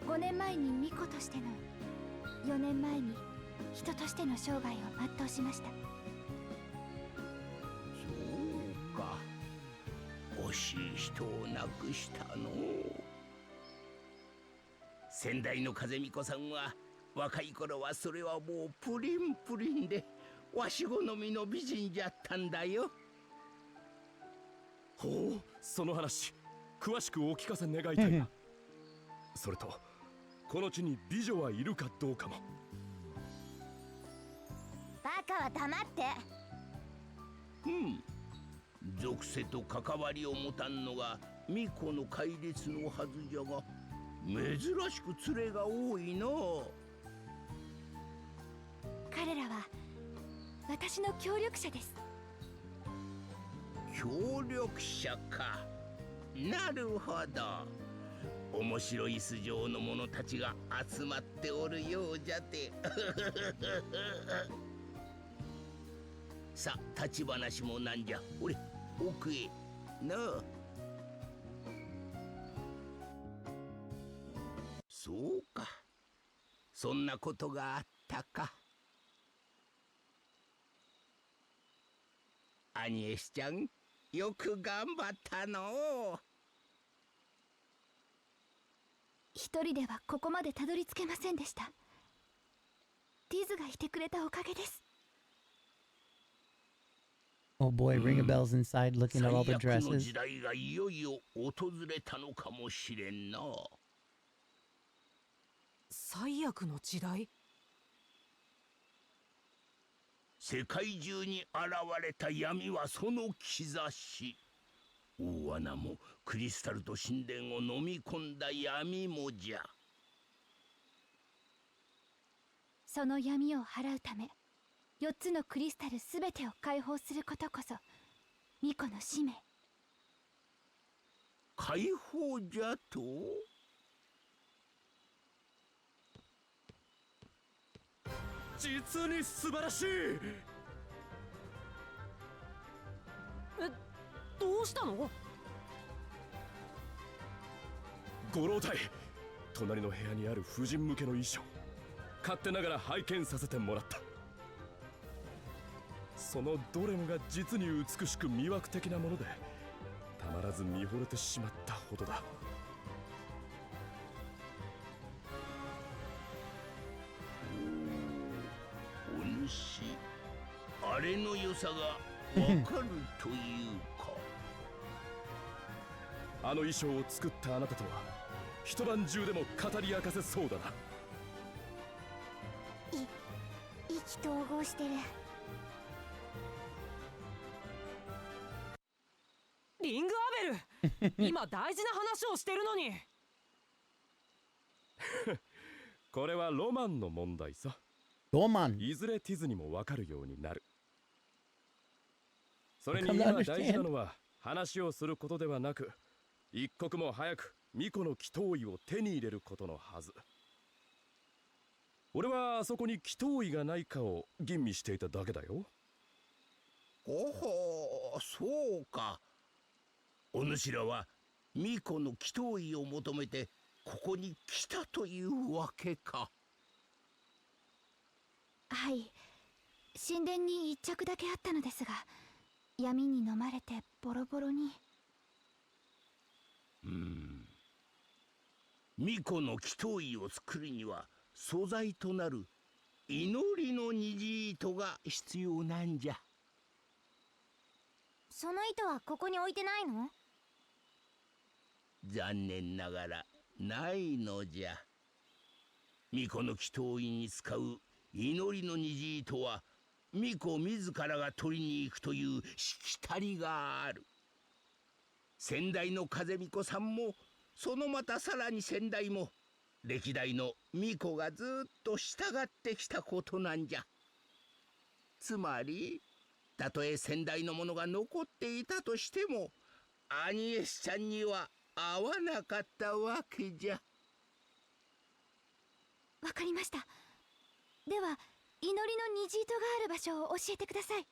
5年前に巫女としての、4年前に人としての生涯を全うしました。そう惜しい人を亡くしたの。先代の風巫女さんは若い頃はそれはもうプリンプリンでわし好みの美人じゃったんだよ。ほう、その話詳しくお聞かせ願いたいな。それとこの地に美女はいるかどうかも。バカは黙って。属性と関わりを持たんのが巫女の戒律のはずじゃが、珍しく連れが多いの。彼らは私の協力者です。協力者か。なるほど。面白い素性の者たちが集まっておるようじゃて。さあ、立ち話もなんじゃ。おれ奥へなあ。そうか、そんなことがあったか。アニエスちゃん、よく頑張ったの。一人ではここまでたどり着けませんでした。ティズがいてくれたおかげです。Oh boy, ring a bell's inside looking at all the 最悪の dresses. 時代がいよいよ訪れたのかもしれんな。最悪の時代？世界中に現れた闇はその兆し。大穴もクリスタルと神殿を飲み込んだ闇もじゃ。その闇を払うため、4つのクリスタルすべてを解放することこそ巫女の使命。解放じゃと？実に素晴らしい。どうしたの？ご老体、隣の部屋にある婦人向けの衣装、勝手ながら拝見させてもらった。そのどれもが実に美しく魅惑的なもので、たまらず見惚れてしまったほどだ。お主、あれの良さがわかるというか。あの衣装を作ったあなたとは一晩中でも語り明かせそうだな。意気投合してる。リングアベル今大事な話をしてるのに。これはロマンの問題さ。Go on. いずれティズにも分かるようになる。それに今大事なのは話をすることではなく、一刻も早く巫女の祈祷医を手に入れることのはず。俺はあそこに祈祷医がないかを吟味していただけだよ。ほほう、そうか。お主らは巫女の祈祷医を求めてここに来たというわけか。はい、神殿に一着だけあったのですが、闇に飲まれてボロボロに。巫女の祈祷医を作るには素材となる祈りの虹糸が必要なんじゃ。その糸はここに置いてないの？残念ながらないのじゃ。巫女の祈祷医に使う祈りの虹糸は巫女自らが取りに行くというしきたりがある。先代の風巫女さんも、そのまたさらに先代も歴代の巫女がずっと従ってきたことなんじゃ。つまりたとえ先代のものが残っていたとしても、アニエスちゃんには合わなかったわけじゃ。わかりました。では祈りの虹糸がある場所を教えてください。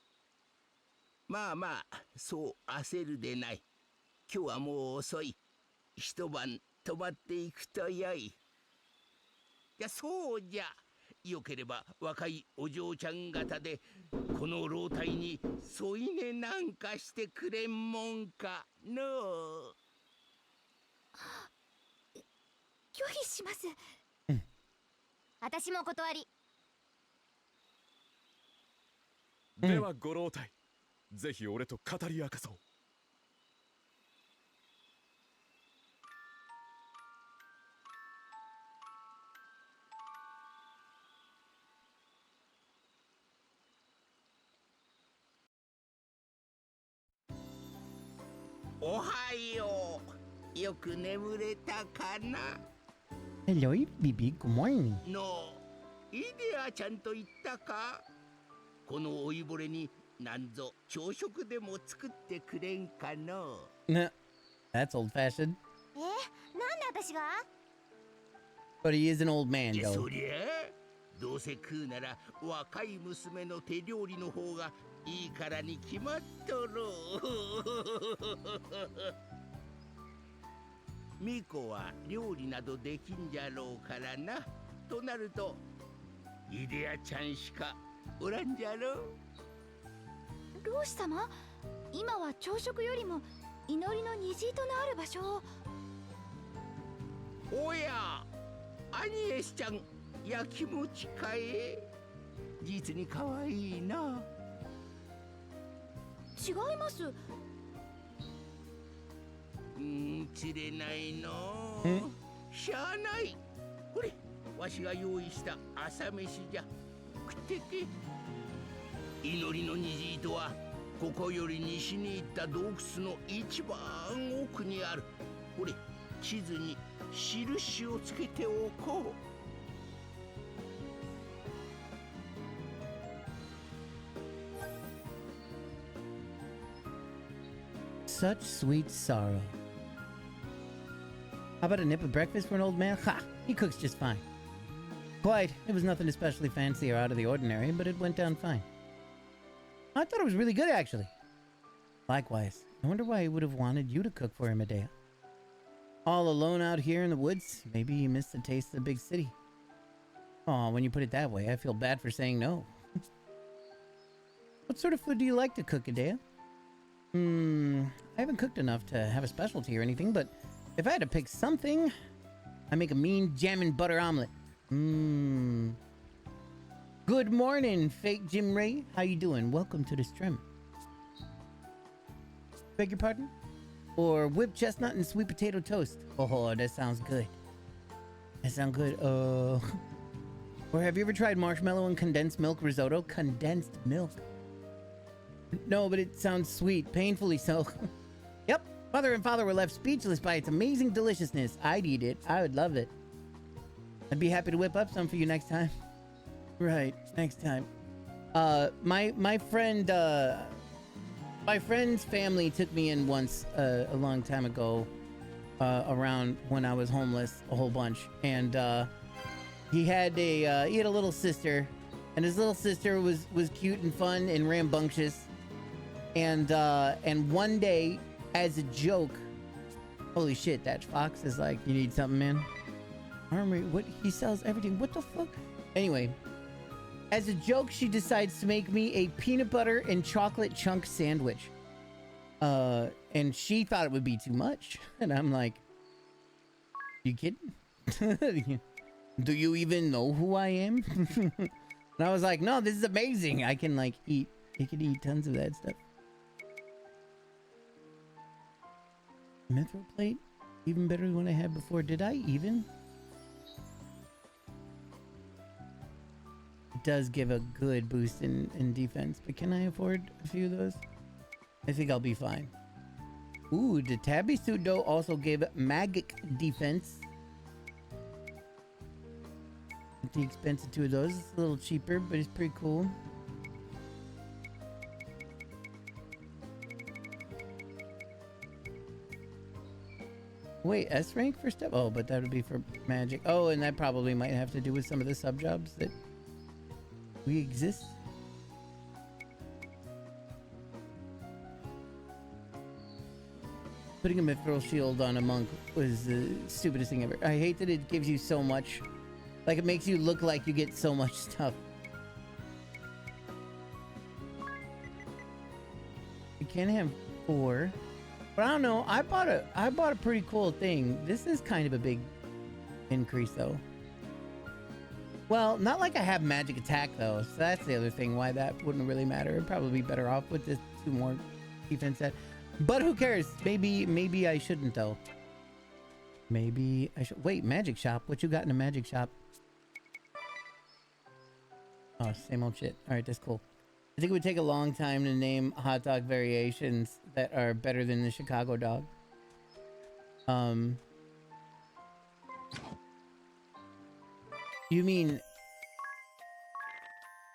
まあまあ、そう焦るでない。今日はもう遅い。一晩泊まっていくとよい。いや、そうじゃ。よければ若いお嬢ちゃん方でこの老体に添い寝なんかしてくれんもんかのう。拒否します。私も断り。ではご老体、ぜひ俺と語り明かそう。おはよう。よく眠れたかな Hello, Bibi. Good morning. のイデアちゃんと言ったか。この老いぼれになんぞ朝食でも作ってくれんかの。Nah, that's old-fashioned. なんで私が？ But he is an old man, いや though. そりゃどうせ食うなら若い娘の手料理の方がいいからに決まっとろう。ミコは料理などできんじゃろうからな。となるとイデアちゃんしかおらんじゃろう。老師様、今は朝食よりも祈りの虹糸のある場所を。おやアニエスちゃん、やきもちかえ。実にかわいいな。違います。釣れないのえ。しゃあない。これわしが用意した朝飯じゃ。食ってて。祈りの虹糸はここより西に行った洞窟の一番奥にある。これ地図に印をつけておこう。Such sweet sorrow. How about a nip of breakfast for an old man? Ha! He cooks just fine. Quite. It was nothing especially fancy or out of the ordinary, but it went down fine. I thought it was really good, actually. Likewise. I wonder why he would have wanted you to cook for him, Medea. All alone out here in the woods? Maybe he missed the taste of the big city. Oh, when you put it that way, I feel bad for saying no. What sort of food do you like to cook, Medea? I haven't cooked enough to have a specialty or anything, but if I had to pick something, I make a mean jam and butter omelet. Good morning, fake Jim Ray. How you doing? Welcome to the stream. Beg your pardon? Or whipped chestnut and sweet potato toast. Oh, that sounds good. That sounds good. Or have you ever tried marshmallow and condensed milk risotto? Condensed milk. No, but it sounds sweet, painfully so. Yep, mother and father were left speechless by its amazing deliciousness. I'd eat it. I would love it. I'd be happy to whip up some for you next time. Right, next time. My friend's family took me in once a long time ago, around when I was homeless a whole bunch, and he had a little sister, and his little sister was cute and fun and rambunctious. And one day, as a joke, holy shit, that fox is like, you need something, man? Armory, what? He sells everything. What the fuck? Anyway, as a joke, she decides to make me a peanut butter and chocolate chunk sandwich. And she thought it would be too much. And I'm like, you kidding? Do you even know who I am? And I was like, no, this is amazing. I can like eat tons of that stuff. Mithril plate? Even better than what I had before. Did I even? It does give a good boost in defense, but can I afford a few of those? I think I'll be fine. Ooh, the Tabby suit though also gave magic defense. At the expense of two of those. It's a little cheaper, but it's pretty cool. Wait, S rank for step? Oh, but that would be for magic. Oh, and that probably might have to do with some of the sub jobs that we exist. Putting a mithril shield on a monk was the stupidest thing ever. I hate that it gives you so much Like, it makes you look like you get so much stuff. You can have 4. But I don't know. I bought a pretty cool thing. This is kind of a big increase though. Well, not like I have magic attack though. So that's the other thing why that wouldn't really matter. It'd probably be better off with this 2 more defense set. But who cares? Maybe I shouldn't though. Maybe I should. Wait, magic shop. What you got in a magic shop? Oh, same old shit. All right, that's cool. I think it would take a long time to name hot dog variations that are better than the Chicago dog. You mean,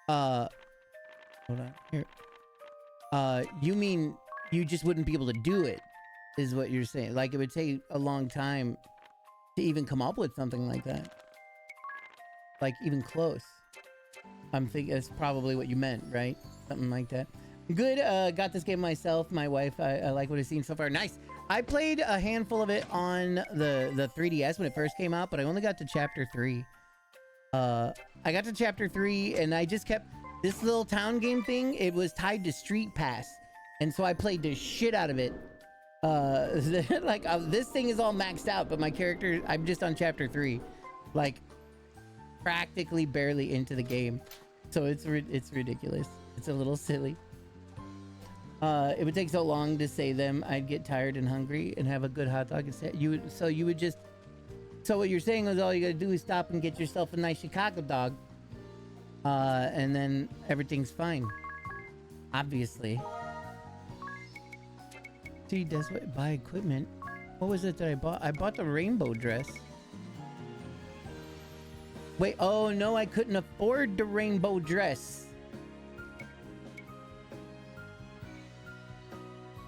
hold on here. You mean you just wouldn't be able to do it, is what you're saying? Like it would take a long time to even come up with something like that. Like even close. I'm thinking that's probably what you meant, right? Something like that. Good. Got this game myself. My wife. I like what I've seen so far. Nice. I played a handful of it on the 3DS when it first came out, but I only got to chapter 3. I got to chapter 3 and I just kept this little town game thing. It was tied to Street Pass, and so I played the shit out of it. Like this thing is all maxed out, but my character, I'm just on chapter 3, like practically barely into the game. So it's ridiculous. It's a little silly. It would take so long to say them. I'd get tired and hungry and have a good hot dog. So what you're saying is all you gotta do is stop and get yourself a nice Chicago dog. And then everything's fine. Obviously. See, that's what, buy equipment. What was it that I bought? I bought the rainbow dress. Wait, oh no, I couldn't afford the rainbow dress.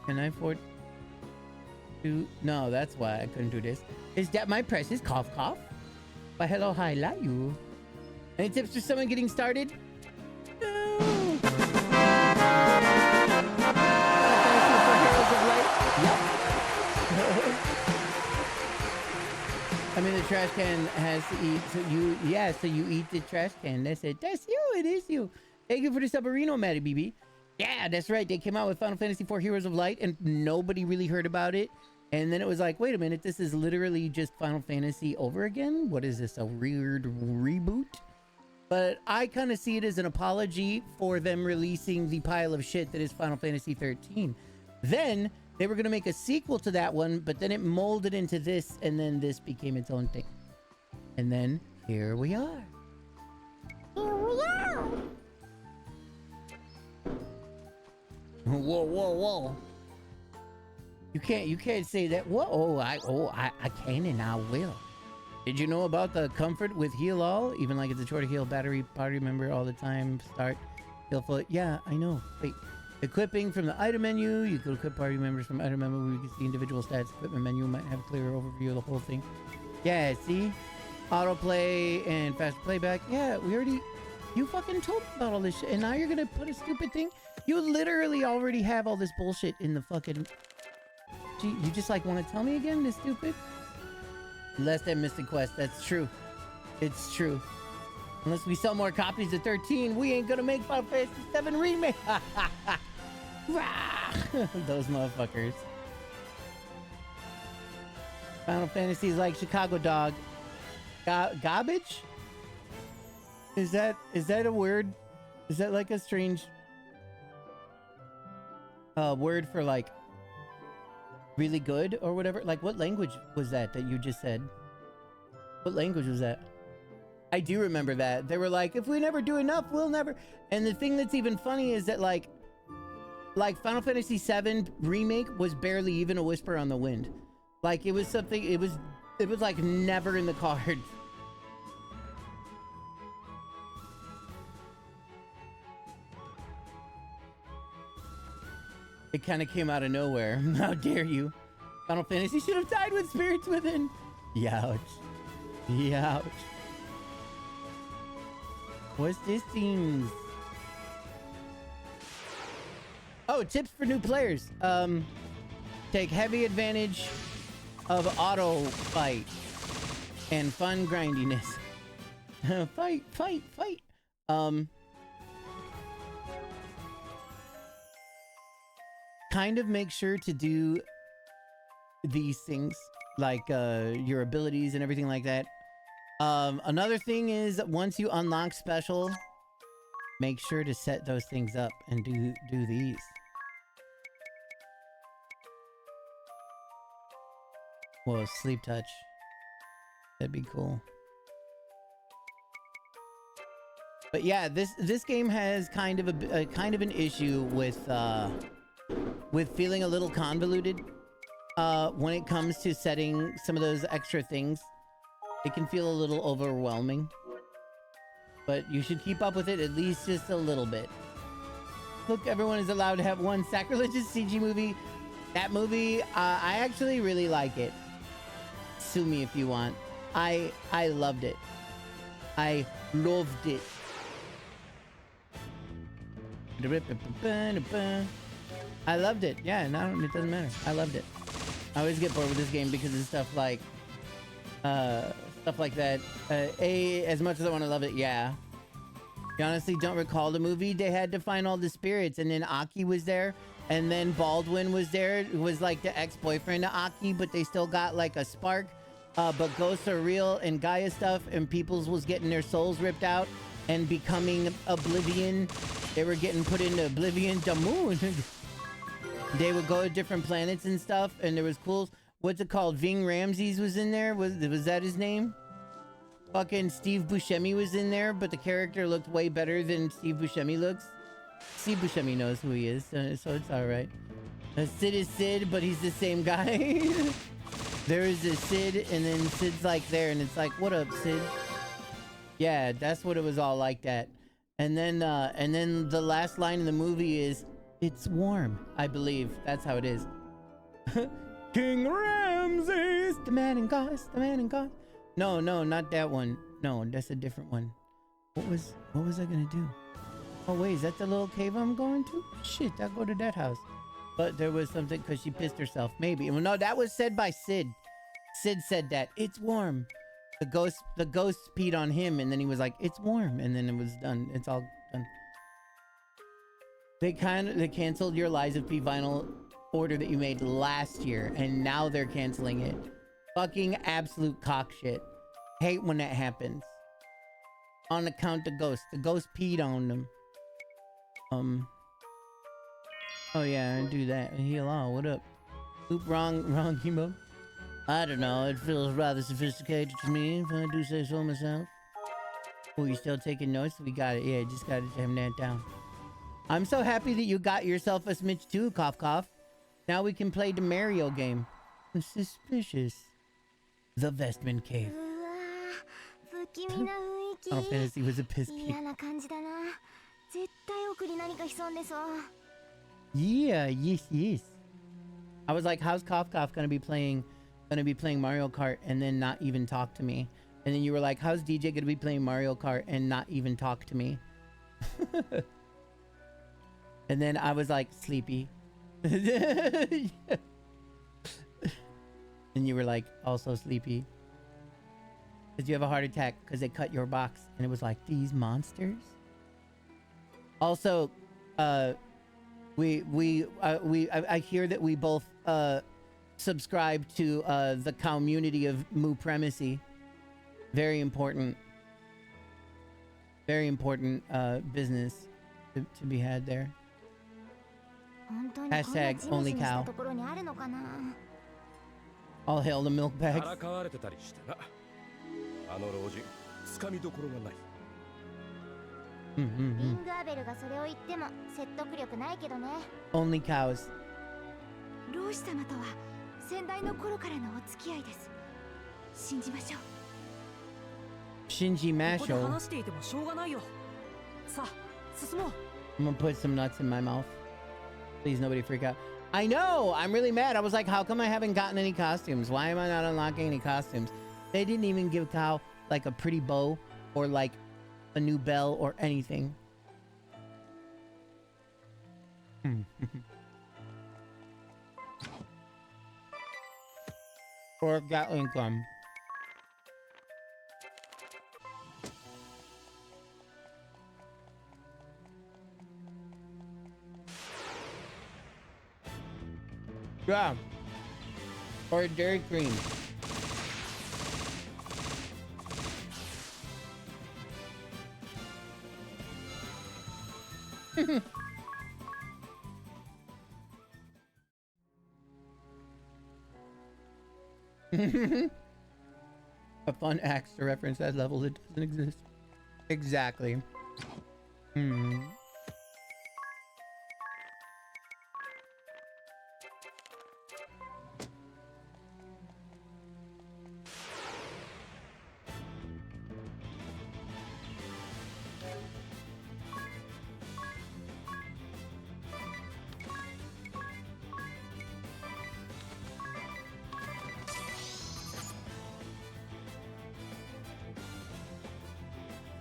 Can I afford to? No, that's why I couldn't do this. Is that my prices? Cough, cough. But hello, hi, la you. Any tips for someone getting started? No. I mean, the trash can has to eat. So you eat the trash can. That's it. That's you. It is you. Thank you for the submarino, Maddie BB. Yeah, that's right. They came out with Final Fantasy IV Heroes of Light, and nobody really heard about it. And then it was like, wait a minute, this is literally just Final Fantasy over again? What is this, a weird reboot? But I kind of see it as an apology for them releasing the pile of shit that is Final Fantasy 13. Then they were going to make a sequel to that one, but then it molded into this, and then this became its own thing. And then here we are. Here we are. Whoa, whoa, whoa. You can't say that. Whoa, I can and I will. Did you know about the comfort with heal all? Even like it's a shorter heal battery party member all the time. Start heal full. Yeah, I know. Wait. Equipping from the item menu. You could equip party members from item menu where you can see individual stats. Equipment menu might have a clearer overview of the whole thing. Yeah, see? Autoplay and fast playback. Yeah, we already... You fucking told me about all this shit, and now you're gonna put a stupid thing? You literally already have all this bullshit in the fucking... Gee, you just like want to tell me again, this stupid? Less than Mystic Quest, that's true. It's true. Unless we sell more copies of 13, we ain't gonna make Final Fantasy 7 Remake. Those motherfuckers. Final Fantasy is like Chicago dog. Garbage? Is that a word? Is that like a strange word for like really good or whatever? Like what language was that you just said? What language was that? I do remember that. They were like, if we never do enough, we'll never. And the thing that's even funny is that like Final Fantasy VII Remake was barely even a whisper on the wind. Like it was something, it was like never in the cards. It kind of came out of nowhere. How dare you? Final Fantasy should have died with Spirits Within. Youch. Youch. What's this things? Oh, tips for new players. Take heavy advantage of auto fight and fun grindiness. Fight, fight, fight. Kind of make sure to do these things, like your abilities and everything like that. Another thing is once you unlock special, make sure to set those things up and do these. Whoa, sleep touch. That'd be cool. But yeah, this game has kind of an issue with feeling a little convoluted when it comes to setting some of those extra things. It can feel a little overwhelming, but you should keep up with it at least just a little bit. Look, everyone is allowed to have one sacrilegious CG movie. That movie, I actually really like it. Sue me if you want. I loved it. I loved it. I loved it. Yeah, no, it doesn't matter. I loved it. I always get bored with this game because of stuff like that. As much as I want to love it, yeah. You honestly don't recall the movie. They had to find all the spirits, and then Aki was there, and then Baldwin was there. It was like the ex-boyfriend of Aki, but they still got like a spark. But ghosts are real and Gaia stuff, and people's was getting their souls ripped out and becoming oblivion. They were getting put into oblivion. The moon. They would go to different planets and stuff, and there was cool. What's it called? Ving Ramses was in there. Was that his name? Fucking Steve Buscemi was in there, but the character looked way better than Steve Buscemi looks. Steve Buscemi knows who he is, so it's all right. Sid is Sid, but he's the same guy. There is a Sid, and then Sid's like there, and it's like, what up, Sid? Yeah, that's what it was all like that. And then the last line in the movie is, "It's warm," I believe. That's how it is. King Ramses, the man in Goss, the man in Goss. No, not that one. No, that's a different one. What was I gonna do? Oh wait, is that the little cave I'm going to? Shit, I'll go to that house. But there was something because she pissed herself. Maybe. Well, no, that was said by Sid. Sid said that. It's warm. The ghost peed on him, and then he was like, "It's warm," and then it was done. It's all done. They canceled your Lies of P vinyl order that you made last year, and now they're canceling it. Fucking absolute cock shit. Hate when that happens. On account of ghosts. The ghost peed on them. Oh yeah, I do that. Heal all. What up? Oop, wrong emote. I don't know. It feels rather sophisticated to me, if I do say so myself. Oh, you still taking notes? We got it. Yeah, just got to jam that down. I'm so happy that you got yourself a Smidge too, cough cough. Now we can play the Mario game. Suspicious. The Vestment Cave. Final Fantasy was a piss cake. Yeah, yes. I was like, how's Cough Cough gonna be playing Mario Kart and then not even talk to me? And then you were like, how's DJ gonna be playing Mario Kart and not even talk to me? And then I was like, sleepy. And you were like, also sleepy. Because you have a heart attack because they cut your box. And it was like, these monsters? Also, I hear that we both subscribe to the community of Mupremacy. Very important. Very important business to be had there. Hashtag only cow. All hail the milk bags. Only cows. 老子様とは先代の頃からのお付き合いです。信じましょう。Shinji Masho. ここで話していてもしょうがないよ。さあ、進もう。I'm gonna put some nuts in my mouth. Please, nobody freak out. I know! I'm really mad. I was like, how come I haven't gotten any costumes? Why am I not unlocking any costumes? They didn't even give Cow like a pretty bow or like a new bell or anything. Or Gatling gun. Yeah. Or Dairy Cream. A fun axe to reference that level that doesn't exist. Exactly. Hmm.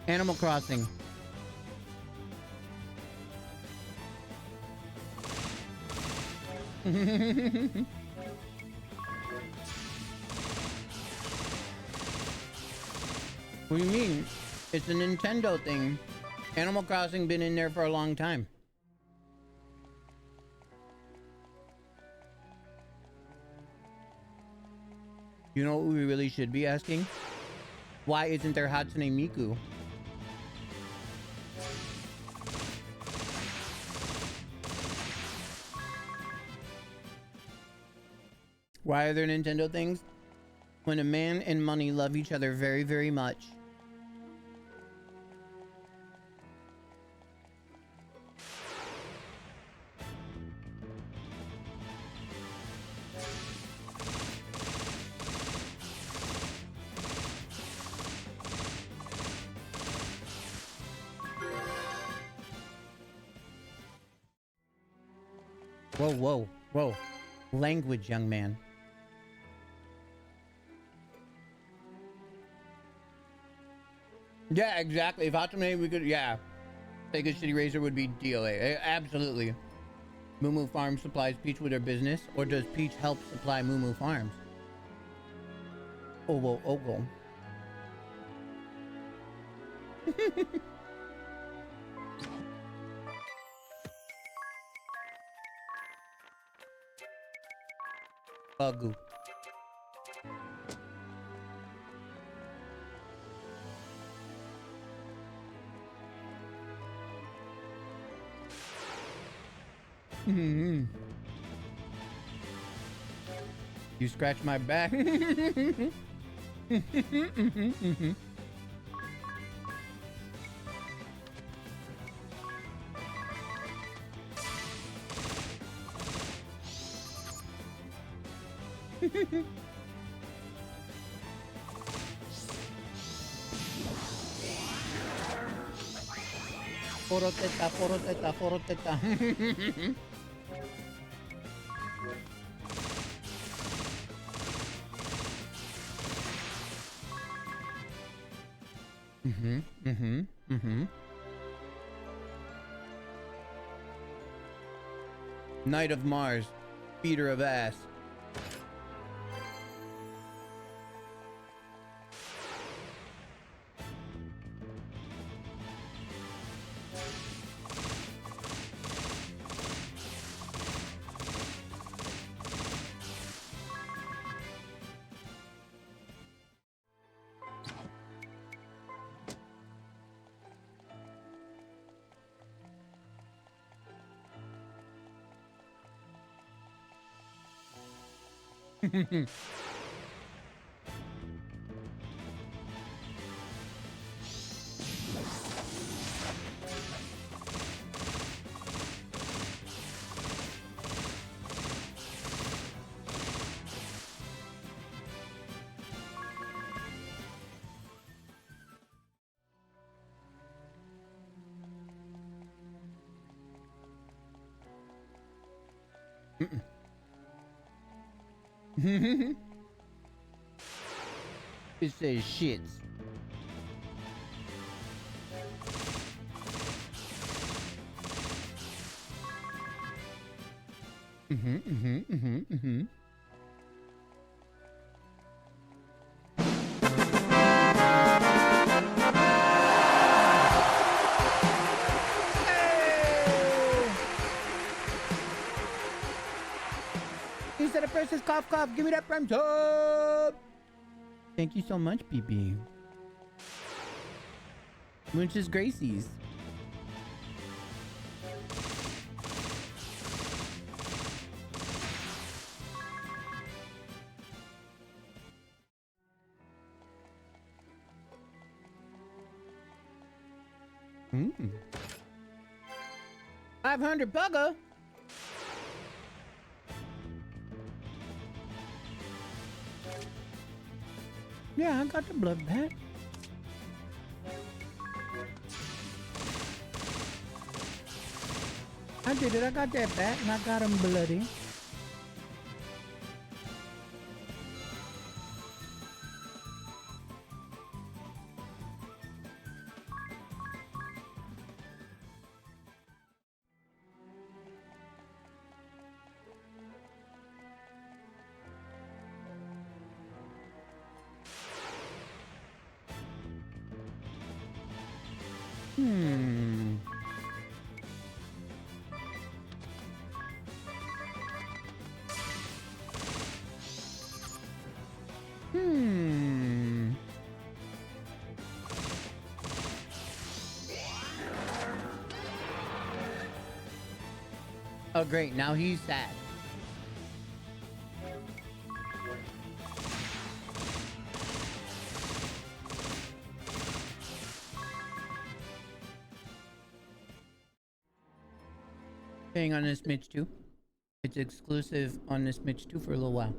Animal Crossing. What do you mean? It's a Nintendo thing. Animal Crossing been in there for a long time. You know what we really should be asking? Why isn't there Hatsune Miku? Why are there Nintendo things? When a man and money love each other very, very much. Whoa, whoa, whoa. Language, young man. Yeah, exactly. If Hatsune we could, yeah. Sega City Racer would be DOA. Absolutely. Moo Moo Farms supplies Peach with her business, or does Peach help supply Moo Moo Farms? Oh, whoa, oh, whoa. Bugoo. You scratch my back. Foroteta, foroteta, foroteta. Knight of Mars, feeder of ass. It says shits. Princess Cough Cough. Give me that prime sub. Thank you so much, BB. Munch's Gracie's. Mm. 500 bugger. Yeah, I got the blood back. I did it. I got that back and I got him bloody. Hmm. Oh, great. Now he's sad. Staying on this Mitch 2. It's exclusive on this Mitch 2 for a little while.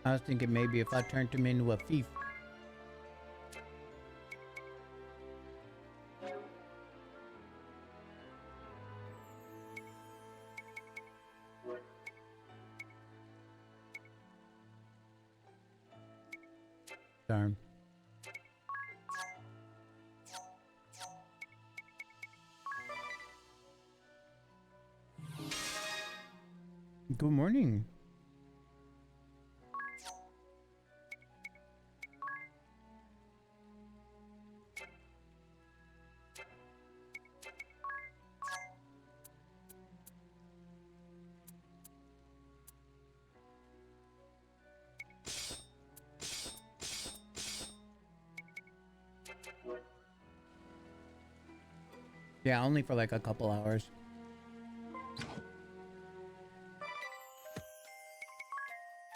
I was thinking maybe if I turned him into a thief. Darn. Good morning. Yeah, only for like a couple hours.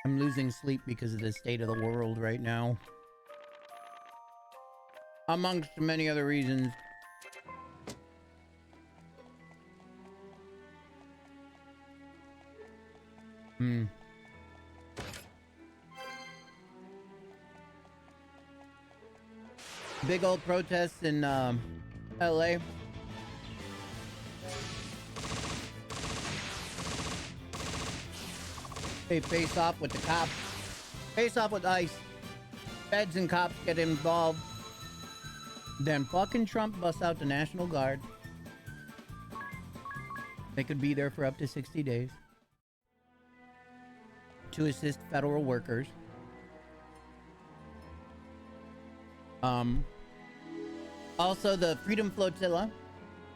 I'm losing sleep because of the state of the world right now. Amongst many other reasons. Big old protests in LA. They face off with the cops. Face off with ICE. Feds and cops get involved. Then fucking Trump busts out the National Guard. They could be there for up to 60 days. To assist federal workers. Also the Freedom Flotilla.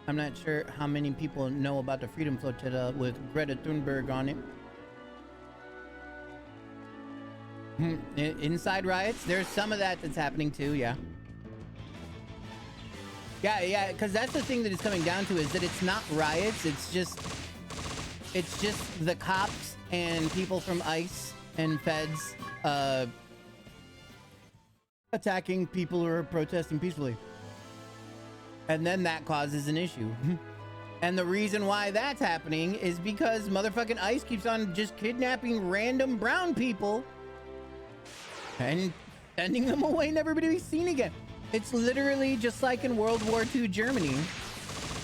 I'm not sure how many people know about the Freedom Flotilla with Greta Thunberg on it. Inside riots, there's some of that that's happening too, yeah. Yeah, because that's the thing that it's coming down to, is that it's not riots, it's just the cops and people from ICE and feds attacking people who are protesting peacefully. And then that causes an issue. And the reason why that's happening is because motherfucking ICE keeps on just kidnapping random brown people and sending them away, never to be seen again. It's literally just like in World War II Germany,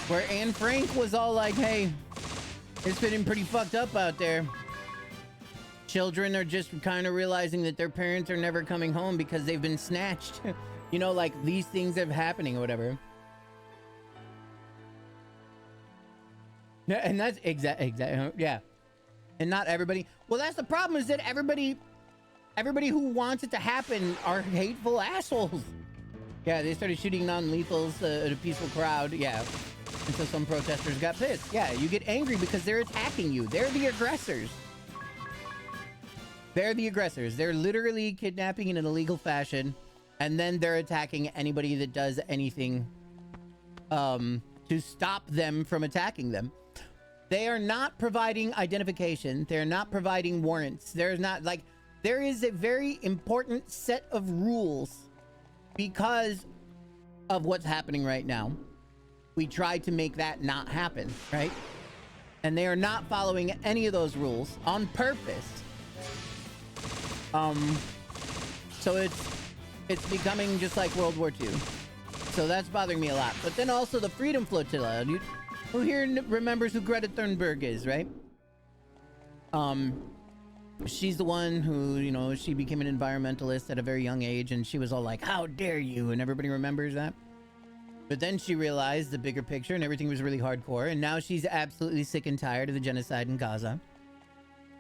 where Anne Frank was all like, hey, it's been pretty fucked up out there. Children are just kind of realizing that their parents are never coming home because they've been snatched. You know, like these things are happening or whatever. Yeah, and that's exactly, yeah. And not everybody. Well, that's the problem, is that everybody who wants it to happen are hateful assholes. Yeah, they started shooting non-lethals at a peaceful crowd. Yeah. And so some protesters got pissed. Yeah, you get angry because they're attacking you. They're the aggressors. They're the aggressors. They're literally kidnapping in an illegal fashion, and then they're attacking anybody that does anything to stop them from attacking them. They are not providing identification. They're not providing warrants. There's not, like, there is a very important set of rules because of what's happening right now. We tried to make that not happen, right? And they are not following any of those rules on purpose. So it's becoming just like World War II. So that's bothering me a lot. But then also the Freedom Flotilla. Who here remembers who Greta Thunberg is, right? She's the one who, you know, she became an environmentalist at a very young age, and she was all like, how dare you? And everybody remembers that. But then she realized the bigger picture and everything was really hardcore, and now she's absolutely sick and tired of the genocide in Gaza.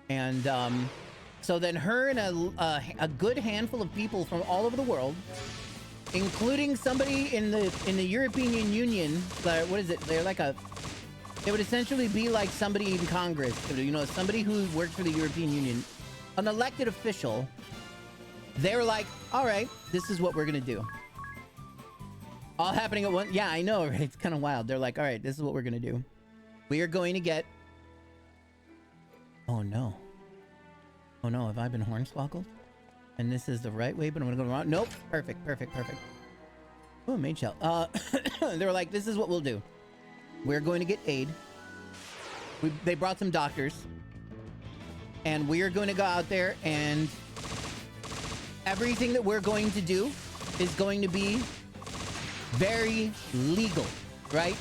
And so then her and a good handful of people from all over the world, including somebody in the European Union, what is it? They're like it would essentially be like somebody in Congress, you know, somebody who works for the European Union, an elected official. They're like, all right, this is what we're gonna do. All happening at once. Yeah, I know, right? It's kind of wild. They're like, all right, this is what we're gonna do. We are going to get... Oh no. Oh no, have I been hornswoggled? And this is the right way, but I'm gonna go wrong. Nope. Perfect, perfect, perfect. Oh, maid shell. They were like, this is what we'll do. We're going to get aid. They brought some doctors. And we are going to go out there, and everything that we're going to do is going to be very legal, right?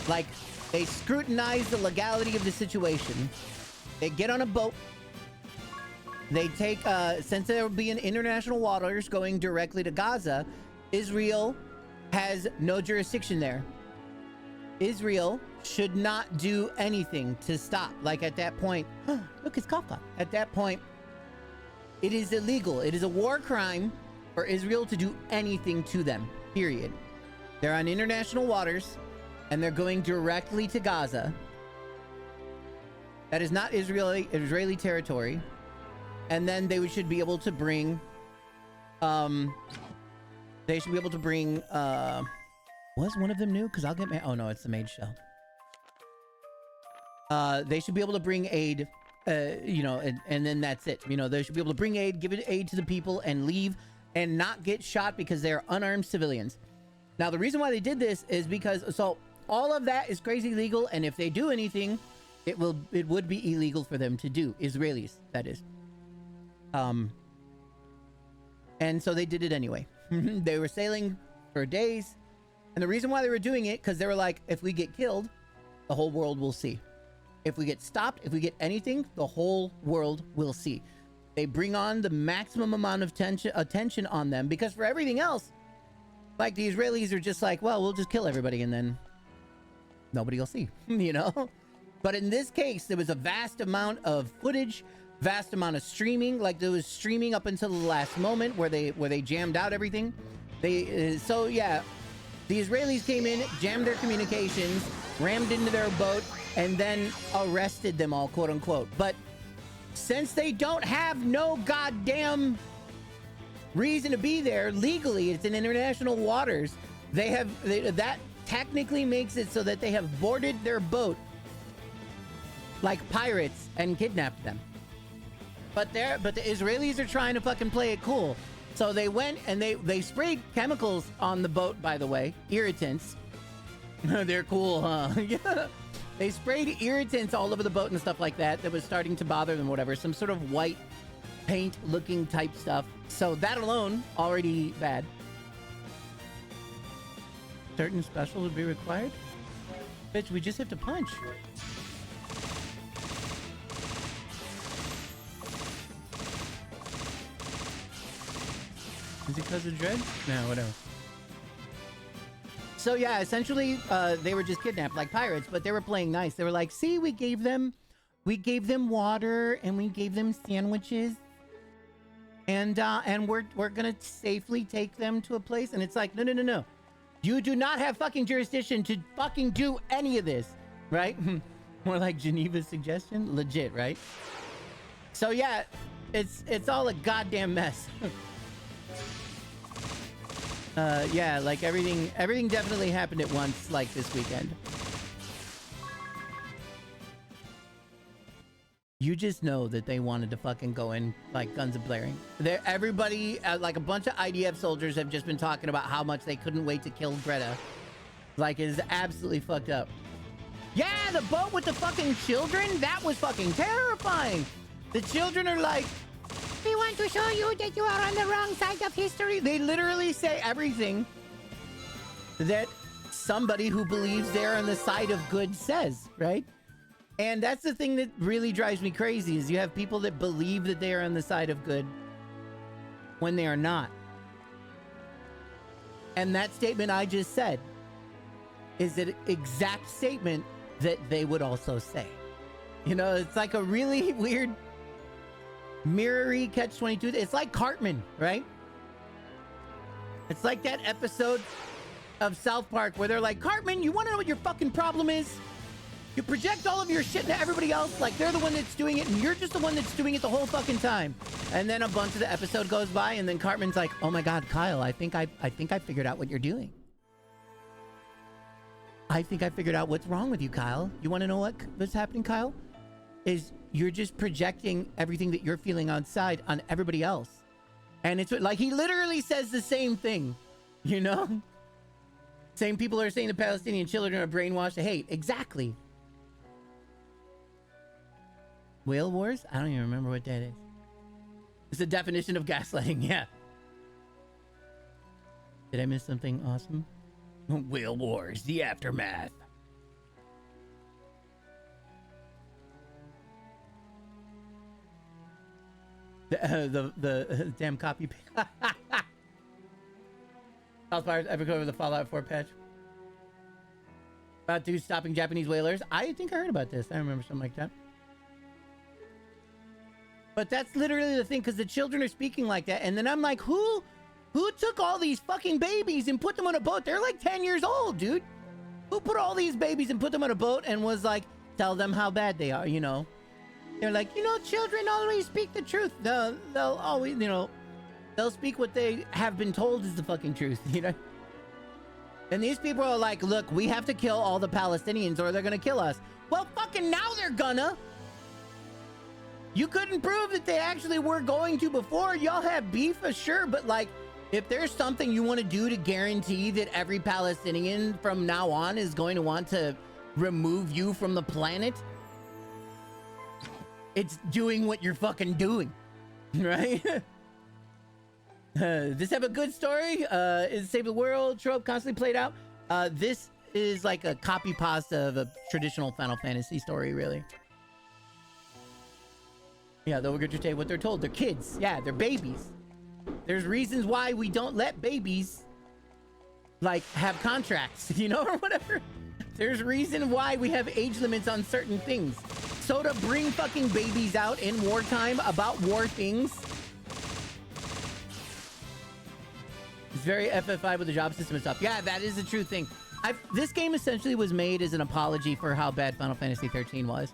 Like, they scrutinize the legality of the situation. They get on a boat. They take, since there will be in international waters going directly to Gaza, Israel has no jurisdiction there. Israel should not do anything to stop. Like at that point, look, it's Kafka. At that point, it is illegal. It is a war crime for Israel to do anything to them, period. They're on international waters, and they're going directly to Gaza. That is not Israeli territory. And then they should be able to bring, was one of them new? Because I'll get my, oh no, it's the maid shell. They should be able to bring aid, you know, and then that's it. You know, they should be able to bring aid, give it aid to the people, and leave, and not get shot because they're unarmed civilians. Now, the reason why they did this is because, so all of that is crazy legal, and if they do anything, it would be illegal for them to do. Israelis, that is. And so they did it anyway. They were sailing for days. And the reason why they were doing it, because they were like, if we get killed, the whole world will see. If we get stopped, if we get anything, the whole world will see. They bring on the maximum amount of attention on them, because for everything else, like the Israelis are just like, well, we'll just kill everybody and then nobody will see, you know? But in this case, there was a vast amount of footage, vast amount of streaming. Like there was streaming up until the last moment where they jammed out everything. So yeah, the Israelis came in, jammed their communications, rammed into their boat, and then arrested them all, quote unquote. But since they don't have no goddamn reason to be there legally, it's in international waters, that technically makes it so that they have boarded their boat like pirates and kidnapped them. But the Israelis are trying to fucking play it cool. So they went and they sprayed chemicals on the boat, by the way, irritants. They're cool, huh? Yeah. They sprayed irritants all over the boat and stuff like that was starting to bother them, whatever. Some sort of white paint looking type stuff. So that alone, already bad. Certain specials would be required? Bitch, we just have to punch. Is it because of dread? No, whatever. So yeah, essentially, they were just kidnapped like pirates, but they were playing nice. They were like, see, we gave them water and we gave them sandwiches. And we're gonna safely take them to a place. And it's like, no. You do not have fucking jurisdiction to fucking do any of this, right? More like Geneva's suggestion. Legit, right? So yeah, it's all a goddamn mess. Yeah, like everything definitely happened at once, like this weekend. You just know that they wanted to fucking go in like guns a-blaring. Everybody, like a bunch of IDF soldiers have just been talking about how much they couldn't wait to kill Greta. Like, it is absolutely fucked up. Yeah, the boat with the fucking children, that was fucking terrifying. The children are like, we want to show you that you are on the wrong side of history. They literally say everything that somebody who believes they're on the side of good says, right? And that's the thing that really drives me crazy, is you have people that believe that they are on the side of good when they are not. And that statement I just said is an exact statement that they would also say. You know, it's like a really weird mirrory catch-22. It's like Cartman, right? It's like that episode of South Park where they're like, Cartman, you want to know what your fucking problem is? You project all of your shit to everybody else like they're the one that's doing it and you're just the one that's doing it the whole fucking time. And then a bunch of the episode goes by and then Cartman's like, oh my god, Kyle, I think I figured out what you're doing. I think I figured out what's wrong with you, Kyle. You want to know what's happening, Kyle? Is you're just projecting everything that you're feeling outside on everybody else. And it's like he literally says the same thing, you know? Same people are saying the Palestinian children are brainwashed to hate. Exactly. Whale Wars? I don't even remember what that is. It's the definition of gaslighting, yeah. Did I miss something awesome? Whale Wars, the aftermath. The damn copy. South Park ever cover the Fallout 4 patch? About to stopping Japanese whalers. I think I heard about this. I remember something like that. But that's literally the thing, because the children are speaking like that. And then I'm like, who took all these fucking babies and put them on a boat? They're like 10 years old, dude. Who put all these babies and put them on a boat and was like, tell them how bad they are, you know? They're like, you know, children always speak the truth. They'll always, you know, they'll speak what they have been told is the fucking truth, you know? And these people are like, look, we have to kill all the Palestinians or they're gonna kill us. Well, fucking now they're gonna. You couldn't prove that they actually were going to before. Y'all have beef, for sure, but like, if there's something you want to do to guarantee that every Palestinian from now on is going to want to remove you from the planet, it's doing what you're fucking doing, right? This have a good story. Is Save the World trope constantly played out? This is like a copy pasta of a traditional Final Fantasy story, really. Yeah, they'll regurgitate what they're told. They're kids. Yeah, they're babies. There's reasons why we don't let babies, like, have contracts, you know, or whatever. There's reason why we have age limits on certain things. So to bring fucking babies out in wartime about war things, it's very FFI with the job system and stuff. Yeah, that is the true thing. This game essentially was made as an apology for how bad Final Fantasy 13 was.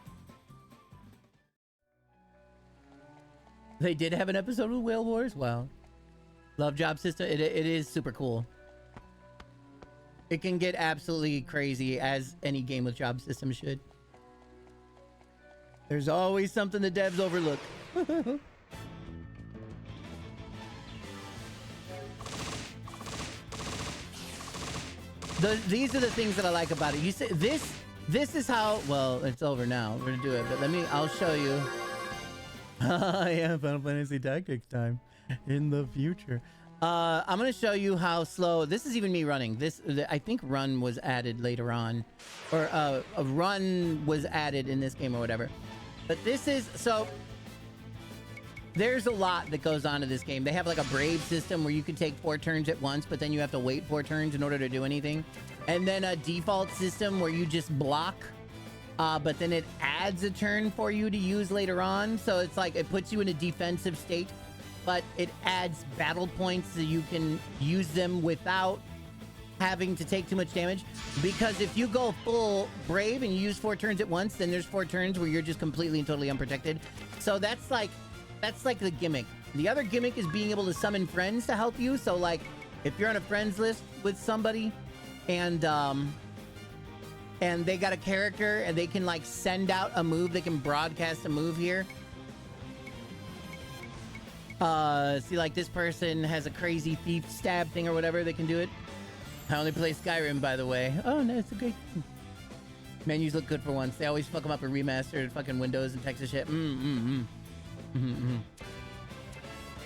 They did have an episode with Whale Wars? Wow. Love job system. It is super cool. It can get absolutely crazy, as any game with job system should. There's always something the devs overlook. These are the things that I like about it. You say this is how, well, it's over now. We're gonna do it, but I'll show you. Yeah, Final Fantasy Tactics time in the future. I'm gonna show you how slow. This is even me running. I think run was added later on, or a run was added in this game or whatever. But this is so. There's a lot that goes on in this game. They have like a brave system where you can take 4 turns at once, but then you have to wait 4 turns in order to do anything. and then a default system where you just block, but then it adds a turn for you to use later on. So it's like it puts you in a defensive state, but it adds battle points so you can use them without having to take too much damage. Because if you go full brave and you use 4 turns at once, then there's 4 turns where you're just completely and totally unprotected. So that's like the gimmick. The other gimmick is being able to summon friends to help you. So like if you're on a friends list with somebody and they got a character and they can like send out a move, they can broadcast a move here. See, like this person has a crazy thief stab thing or whatever, they can do it. I only play Skyrim, by the way. Oh, no, it's a great... Menus look good for once. They always fuck them up in remastered fucking Windows and Texas shit.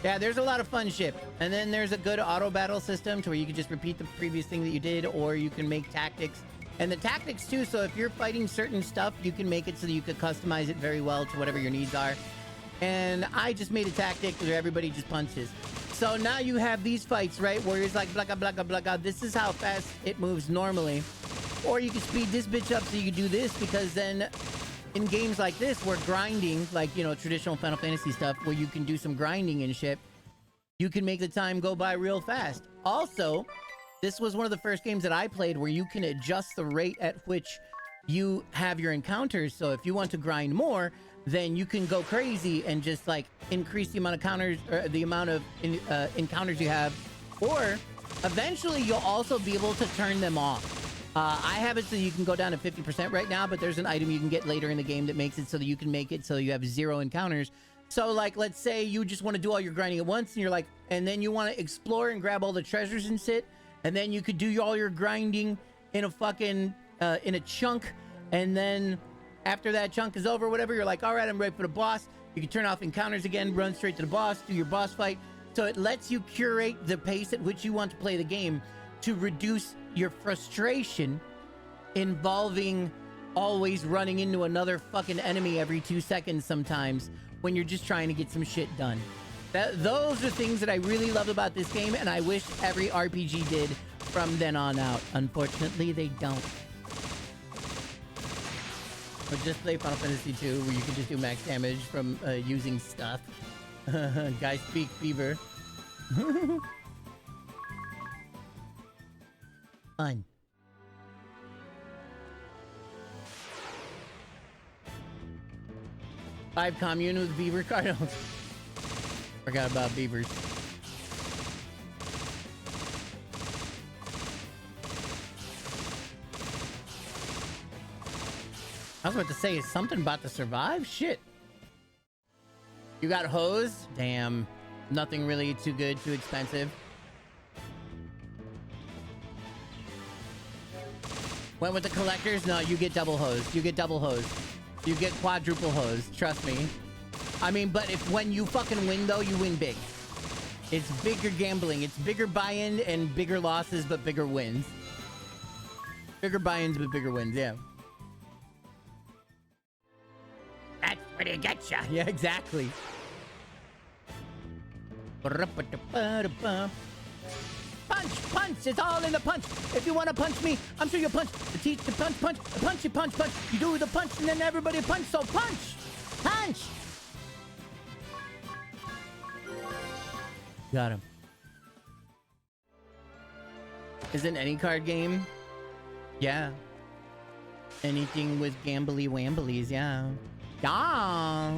Yeah, there's a lot of fun shit. And then there's a good auto battle system to where you can just repeat the previous thing that you did, or you can make tactics. And the tactics too, so if you're fighting certain stuff, you can make it so that you could customize it very well to whatever your needs are. And I just made a tactic where everybody just punches. So now you have these fights, right? Where it's like, blah, blah, blah, blah, blah. This is how fast it moves normally. Or you can speed this bitch up so you can do this, because then in games like this, where grinding, like, you know, traditional Final Fantasy stuff, where you can do some grinding and shit, you can make the time go by real fast. Also, this was one of the first games that I played where you can adjust the rate at which you have your encounters. So if you want to grind more, then you can go crazy and just like increase the amount of counters, or the amount of encounters you have, or eventually you'll also be able to turn them off. I have it so you can go down to 50% right now, but there's an item you can get later in the game that makes it so that you can make it so you have 0 encounters. So like, let's say you just want to do all your grinding at once, and you're like, and then you want to explore and grab all the treasures and shit, and then you could do all your grinding in a fucking in a chunk, and then after that chunk is over, whatever, you're like, all right, I'm ready for the boss. You can turn off encounters again, run straight to the boss, do your boss fight. So it lets you curate the pace at which you want to play the game to reduce your frustration involving always running into another fucking enemy every 2 seconds sometimes when you're just trying to get some shit done. Those are things that I really love about this game, and I wish every RPG did from then on out. Unfortunately, they don't. Or just play Final Fantasy 2, where you can just do max damage from using stuff. Guys speak fever. Fun. Five commune with beaver cardinals. Forgot about beavers. I was about to say, is something about to survive? Shit. You got hose? Damn. Nothing really too good, too expensive. Went with the collectors? No, you get double hose. You get double hose. You get quadruple hose. Trust me. I mean, but if when you fucking win, though, you win big. It's bigger gambling. It's bigger buy-in and bigger losses, but bigger wins. Bigger buy-ins, but bigger wins, yeah. That's where they get ya. Yeah, exactly. Punch, punch, it's all in the punch. If you want to punch me, I'm sure you'll punch. The teeth, the punch, punch, the punch, you punch, punch. You do the punch, and then everybody punch, so punch! Punch! Got him. Is it any card game? Yeah. Anything with gambly wamblies, yeah. Yeah.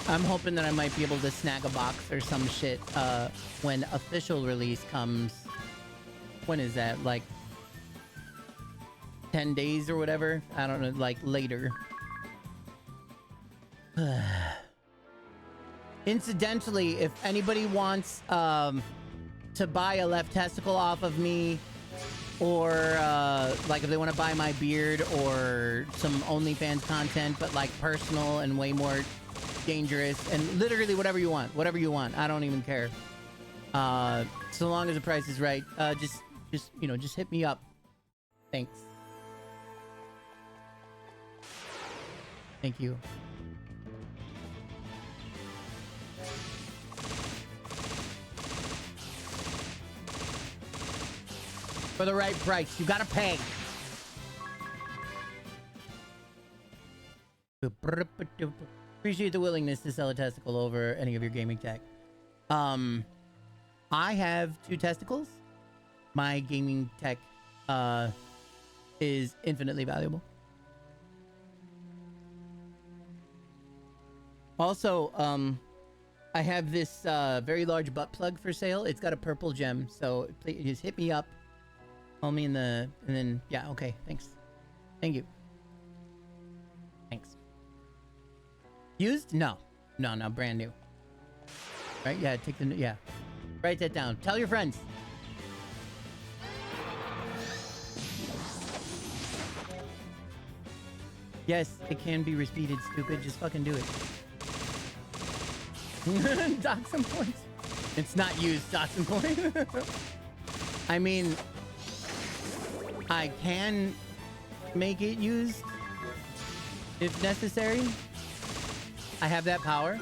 I'm hoping that I might be able to snag a box or some shit when official release comes. When is that? Like 10 days or whatever? I don't know, like later. Incidentally, if anybody wants to buy a left testicle off of me, or like if they want to buy my beard or some OnlyFans content, but like personal and way more dangerous, and literally whatever you want, I don't even care, so long as the price is right. Just you know, just hit me up. Thanks. Thank you. For the right price. You gotta pay. Appreciate the willingness to sell a testicle over any of your gaming tech. I have 2 testicles. My gaming tech is infinitely valuable. Also, I have this very large butt plug for sale. It's got a purple gem, so please just hit me up. Call me in the... and then... yeah, okay, thanks. Thank you. Thanks. Used? No. No, no, brand new. Right? Yeah, take the... yeah. Write that down. Tell your friends. Yes, it can be repeated, stupid. Just fucking do it. Dock some points. It's not used. Dock some points. I mean, I can make it used if necessary. I have that power.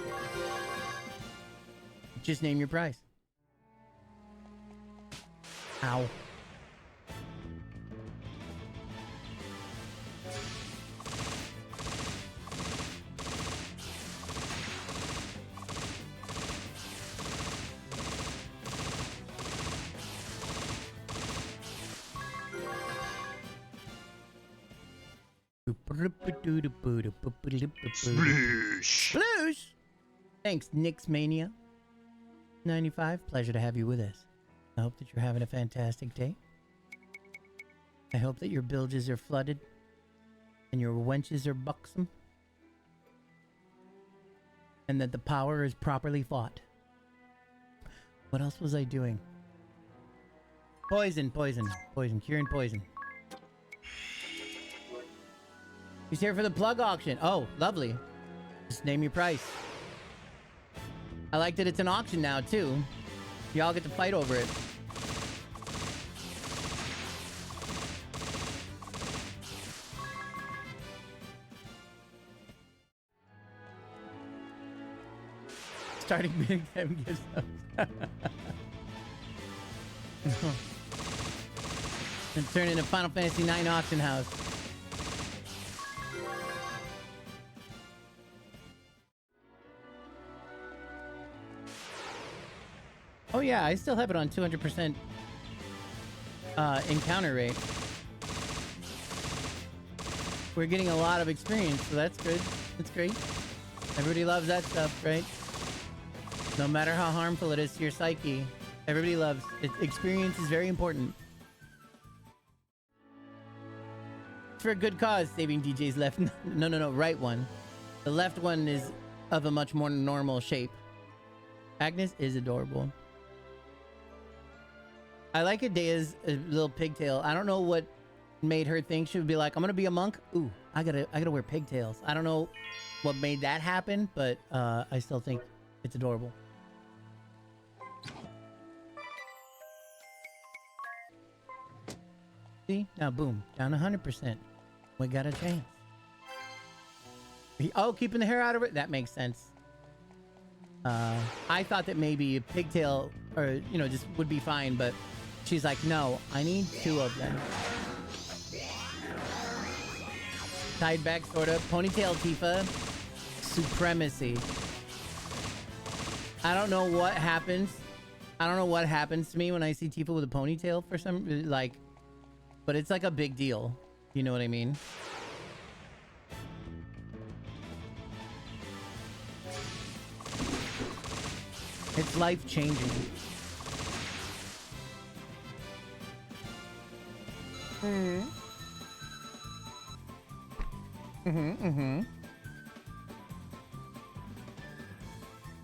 Just name your price. Ow. Sploosh. Sploosh! Thanks, Nixmania. 95, pleasure to have you with us. I hope that you're having a fantastic day. I hope that your bilges are flooded and your wenches are buxom. And that the power is properly fought. What else was I doing? Poison, poison, poison, curing poison. He's here for the plug auction. Oh, lovely. Just name your price. I like that it's an auction now, too. Y'all get to fight over it. Starting big time gives up. And turn into Final Fantasy IX auction house. Oh yeah, I still have it on 200% encounter rate. We're getting a lot of experience, so that's good. That's great. Everybody loves that stuff, right? No matter how harmful it is to your psyche, everybody loves it. Experience is very important. It's for a good cause, saving DJ's left. No, right one. The left one is of a much more normal shape. Agnes is adorable. I like Adea's little pigtail. I don't know what made her think she would be like, I'm gonna be a monk. Ooh, I gotta wear pigtails. I don't know what made that happen, but I still think it's adorable. See? Now boom, down 100%. We got a chance. Oh, keeping the hair out of it? That makes sense. I thought that maybe a pigtail or, you know, just would be fine, but she's like, no, I need 2 of them. Tied back, sort of. Ponytail Tifa. Supremacy. I don't know what happens. I don't know what happens to me when I see Tifa with a ponytail for some, like, but it's like a big deal. You know what I mean? It's life-changing.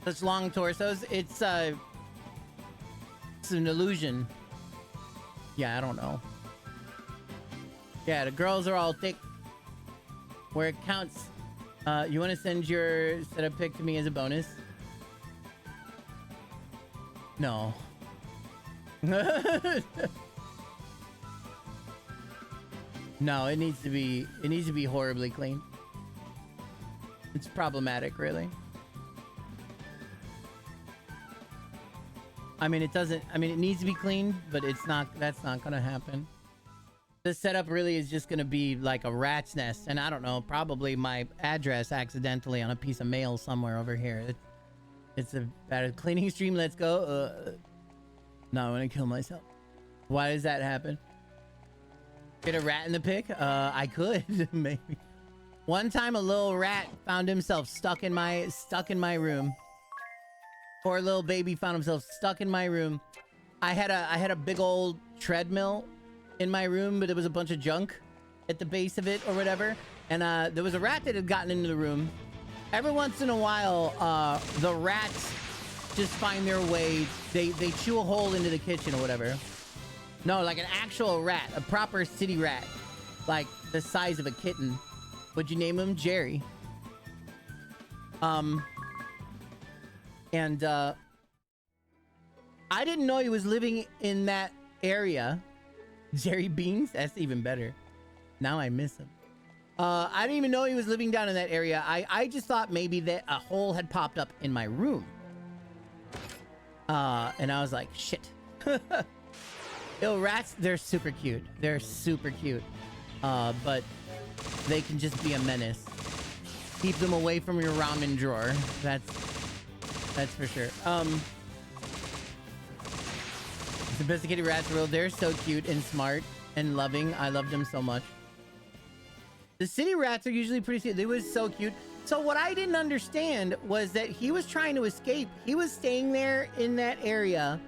Such long torsos. It's an illusion. Yeah, I don't know. Yeah, the girls are all thick. Where it counts. You want to send your setup pic to me as a bonus? No. No, it needs to be horribly clean. It's problematic, really. I mean, it doesn't. I mean, it needs to be cleaned, but it's not. That's not gonna happen. The setup really is just gonna be like a rat's nest, and I don't know, probably my address accidentally on a piece of mail somewhere over here. It's a bad cleaning stream. Let's go. No, I want to kill myself. Why does that happen? Get a rat in the pic? I could maybe. One time, a little rat found himself stuck in my room. Poor little baby found himself stuck in my room. I had a big old treadmill in my room, but there was a bunch of junk at the base of it or whatever. And there was a rat that had gotten into the room. Every once in a while, the rats just find their way. They chew a hole into the kitchen or whatever. No, like an actual rat, a proper city rat, like the size of a kitten. Would you name him? Jerry. And I didn't know he was living in that area. Jerry Beans? That's even better. Now I miss him. I didn't even know he was living down in that area. I just thought maybe that a hole had popped up in my room. And I was like, shit. Yo, rats, they're super cute. They're super cute. But they can just be a menace. Keep them away from your ramen drawer. That's for sure. Sophisticated rats world. They're so cute and smart and loving. I love them so much. The city rats are usually pretty cute. They were so cute. So what I didn't understand was that he was trying to escape. He was staying there in that area.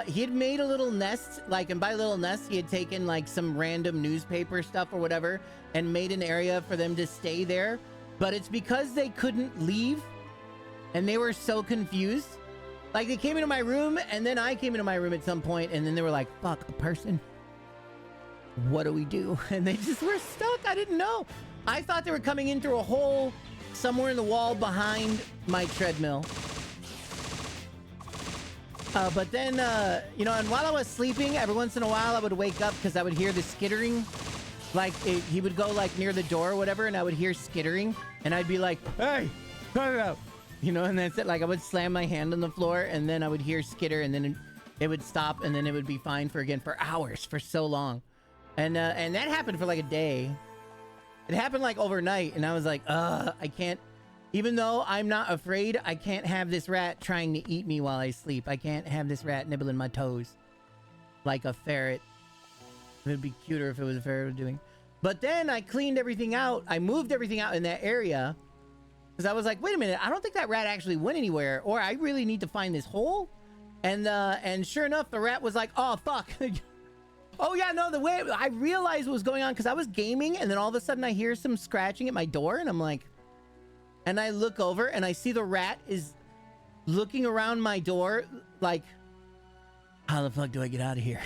He had made a little nest, like, and by little nest, he had taken like some random newspaper stuff or whatever and made an area for them to stay there. But it's because they couldn't leave and they were so confused. Like, they came into my room and then I came into my room at some point and then they were like, fuck, a person. What do we do? And they just were stuck. I didn't know. I thought they were coming in through a hole somewhere in the wall behind my treadmill. But then, you know, and while I was sleeping, every once in a while I would wake up because I would hear the skittering. Like, he would go like near the door or whatever and I would hear skittering and I'd be like, hey, cut it out. You know, and that's it. Like, I would slam my hand on the floor and then I would hear skitter and then it would stop and then it would be fine for hours, for so long. And that happened for like a day. It happened like overnight and I was like, I can't, even though I'm not afraid, I can't have this rat trying to eat me while I sleep. I can't have this rat nibbling my toes like a ferret. It would be cuter if it was a ferret doing. But then I cleaned everything out. I moved everything out in that area because I was like, wait a minute, I don't think that rat actually went anywhere, or I really need to find this hole. And sure enough, the rat was like, oh, fuck. Oh, yeah, no, the way I realized what was going on because I was gaming and then all of a sudden I hear some scratching at my door and I'm like, and I look over and I see the rat is looking around my door like, how the fuck do I get out of here?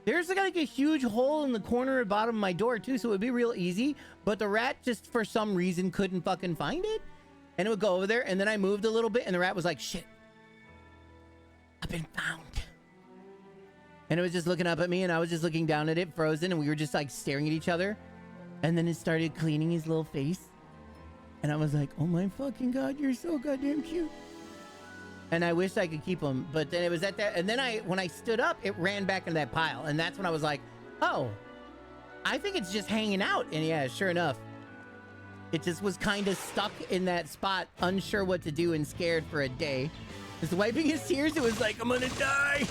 There's like a huge hole in the corner at the bottom of my door too, so it would be real easy. But the rat just for some reason couldn't fucking find it. And it would go over there and then I moved a little bit and the rat was like, shit, I've been found. And it was just looking up at me and I was just looking down at it, frozen, and we were just like staring at each other. And then it started cleaning his little face. And I was like, oh my fucking God, you're so goddamn cute. And I wish I could keep him. But then it was at that. And then when I stood up, it ran back into that pile. And that's when I was like, oh, I think it's just hanging out. And yeah, sure enough, it just was kind of stuck in that spot, unsure what to do and scared for a day. Just wiping his tears, it was like, I'm gonna die.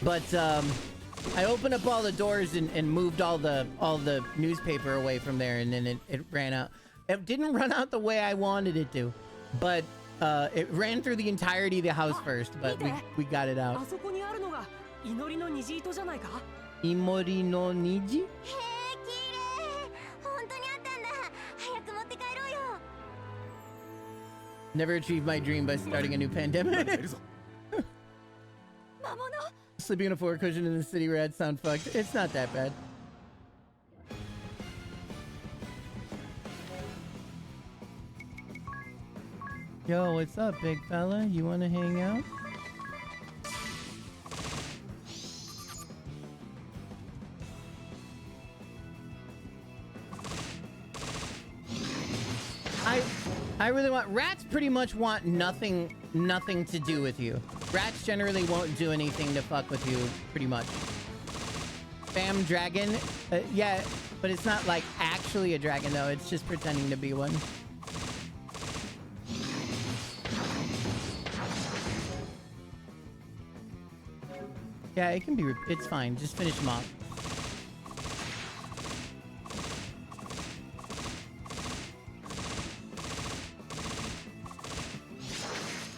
But I opened up all the doors and moved all the newspaper away from there, and then it ran out. It didn't run out the way I wanted it to, but it ran through the entirety of the house first, but we got it out. Imori no Niji? Never achieved my dream by starting a new pandemic. Sleeping on a floor cushion in the city rat sound fucked. It's not that bad. Yo, what's up, big fella? You wanna hang out? I really want... Rats pretty much want nothing to do with you. Rats generally won't do anything to fuck with you, pretty much. Spam dragon? Yeah, but it's not like actually a dragon, though. It's just pretending to be one. Yeah, it can be... It's fine. Just finish them off.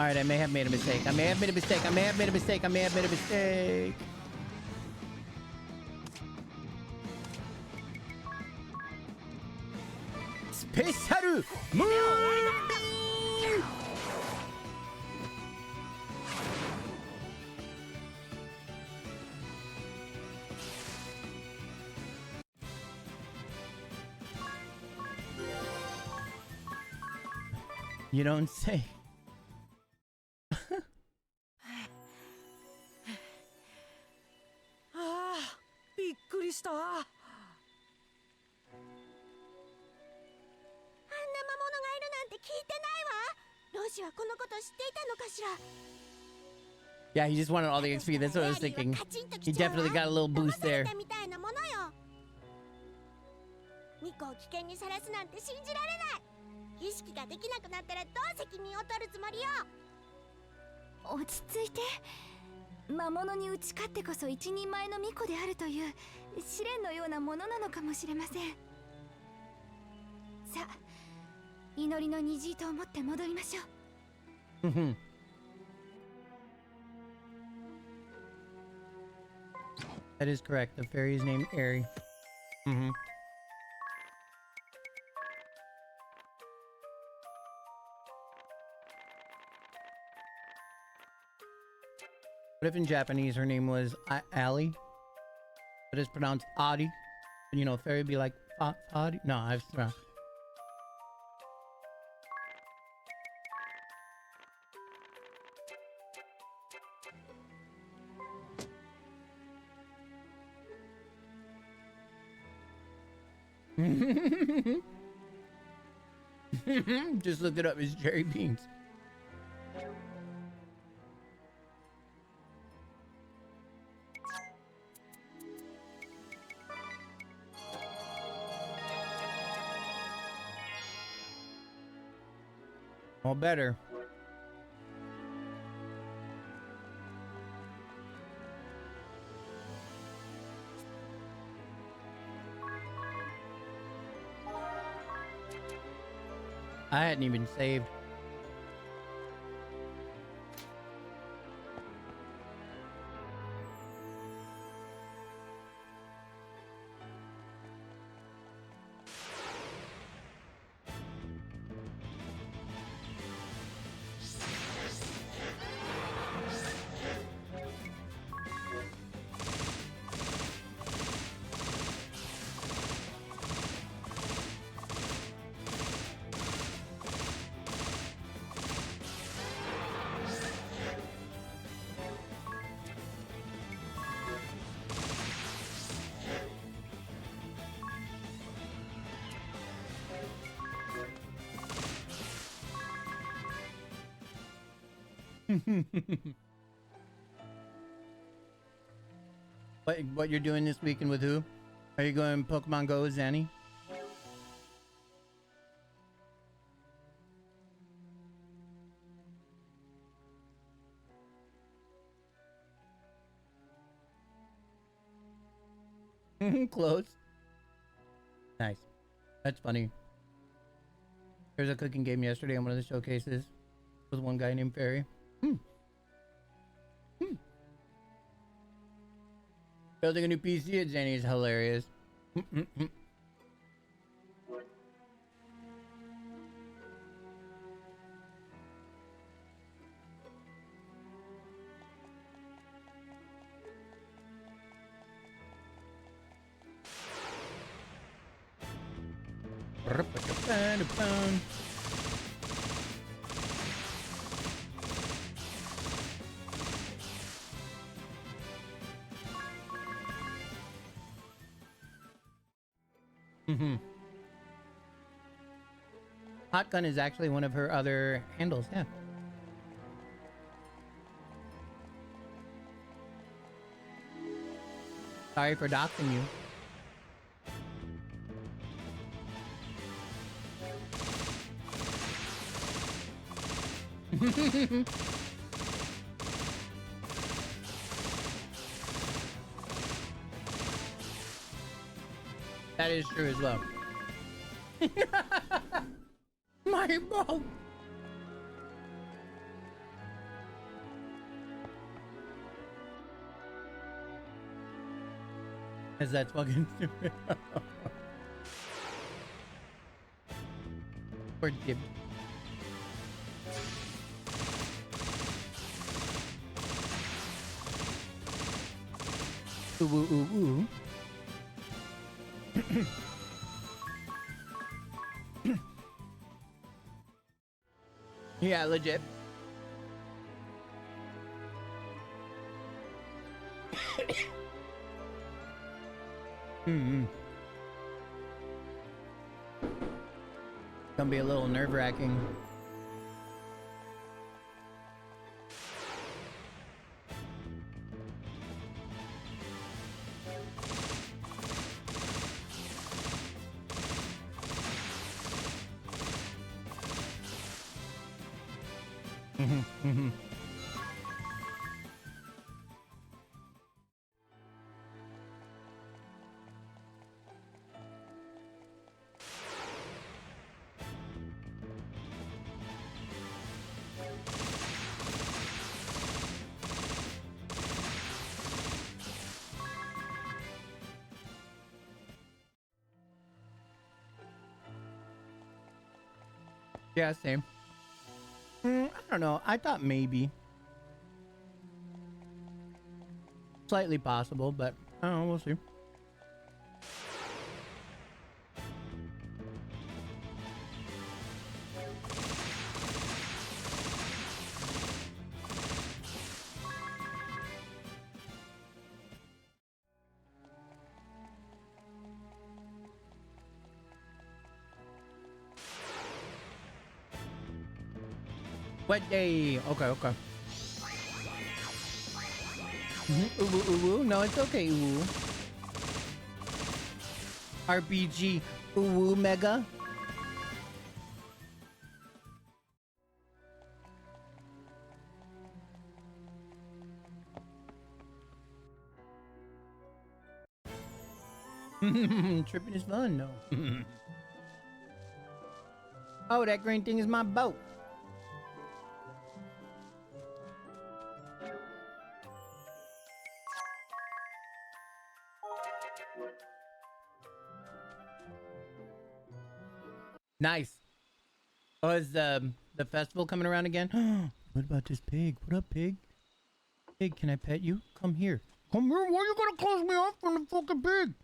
Alright, I may have made a mistake. I may have made a mistake. I may have made a mistake. I may have made a mistake. Special movie! You don't say. びっくりした。あんな魔物がいるなんて聞いてないわ。ロジはこのこと知っていたのかしら。 Yeah, he just wanted all the XP. That's what I was thinking. He definitely got a little boost there. みたいなものよ。ミコを危険にさらすなんて信じられない。儀式ができなくなったらどう責任を取るつもりよ。落ち着いて。魔物に打ち勝ってこそ一人前の巫女であるという試練のようなものなのかもしれません。さあ、祈りの虹糸を持って戻りましょう。That is correct. The fairy is named Airy. What if in Japanese her name was Ali? But it's pronounced Adi? And you know, fairy would be like Adi? No, I've wrong. Just look it up. It's cherry beans. Well, better. I hadn't even saved. What you're doing this weekend with who? Are you going Pokemon Go with Zanny? Close. Nice. That's funny. There's a cooking game yesterday on one of the showcases with one guy named Fairy. Building a new PC at Zanny is hilarious. Hot gun is actually one of her other handles, yeah. Sorry for doxing you. That is true as well. My ball. Cause that's fucking stupid. Poor Jib. Ooh, ooh, ooh, ooh. Yeah, legit. Gonna be a little nerve-wracking. Yeah, same. I don't know. I thought maybe. Slightly possible, but I don't know. We'll see. What day? Okay, okay. Ooh, ooh, ooh. No, it's okay, ooh. RPG, ooh, mega. Tripping is fun, no. Oh, that green thing is my boat. Nice. Oh, is the festival coming around again? What about this pig? What up, pig? Pig, can I pet you? Come here. Come here. Why you gonna close me off from the fucking pig?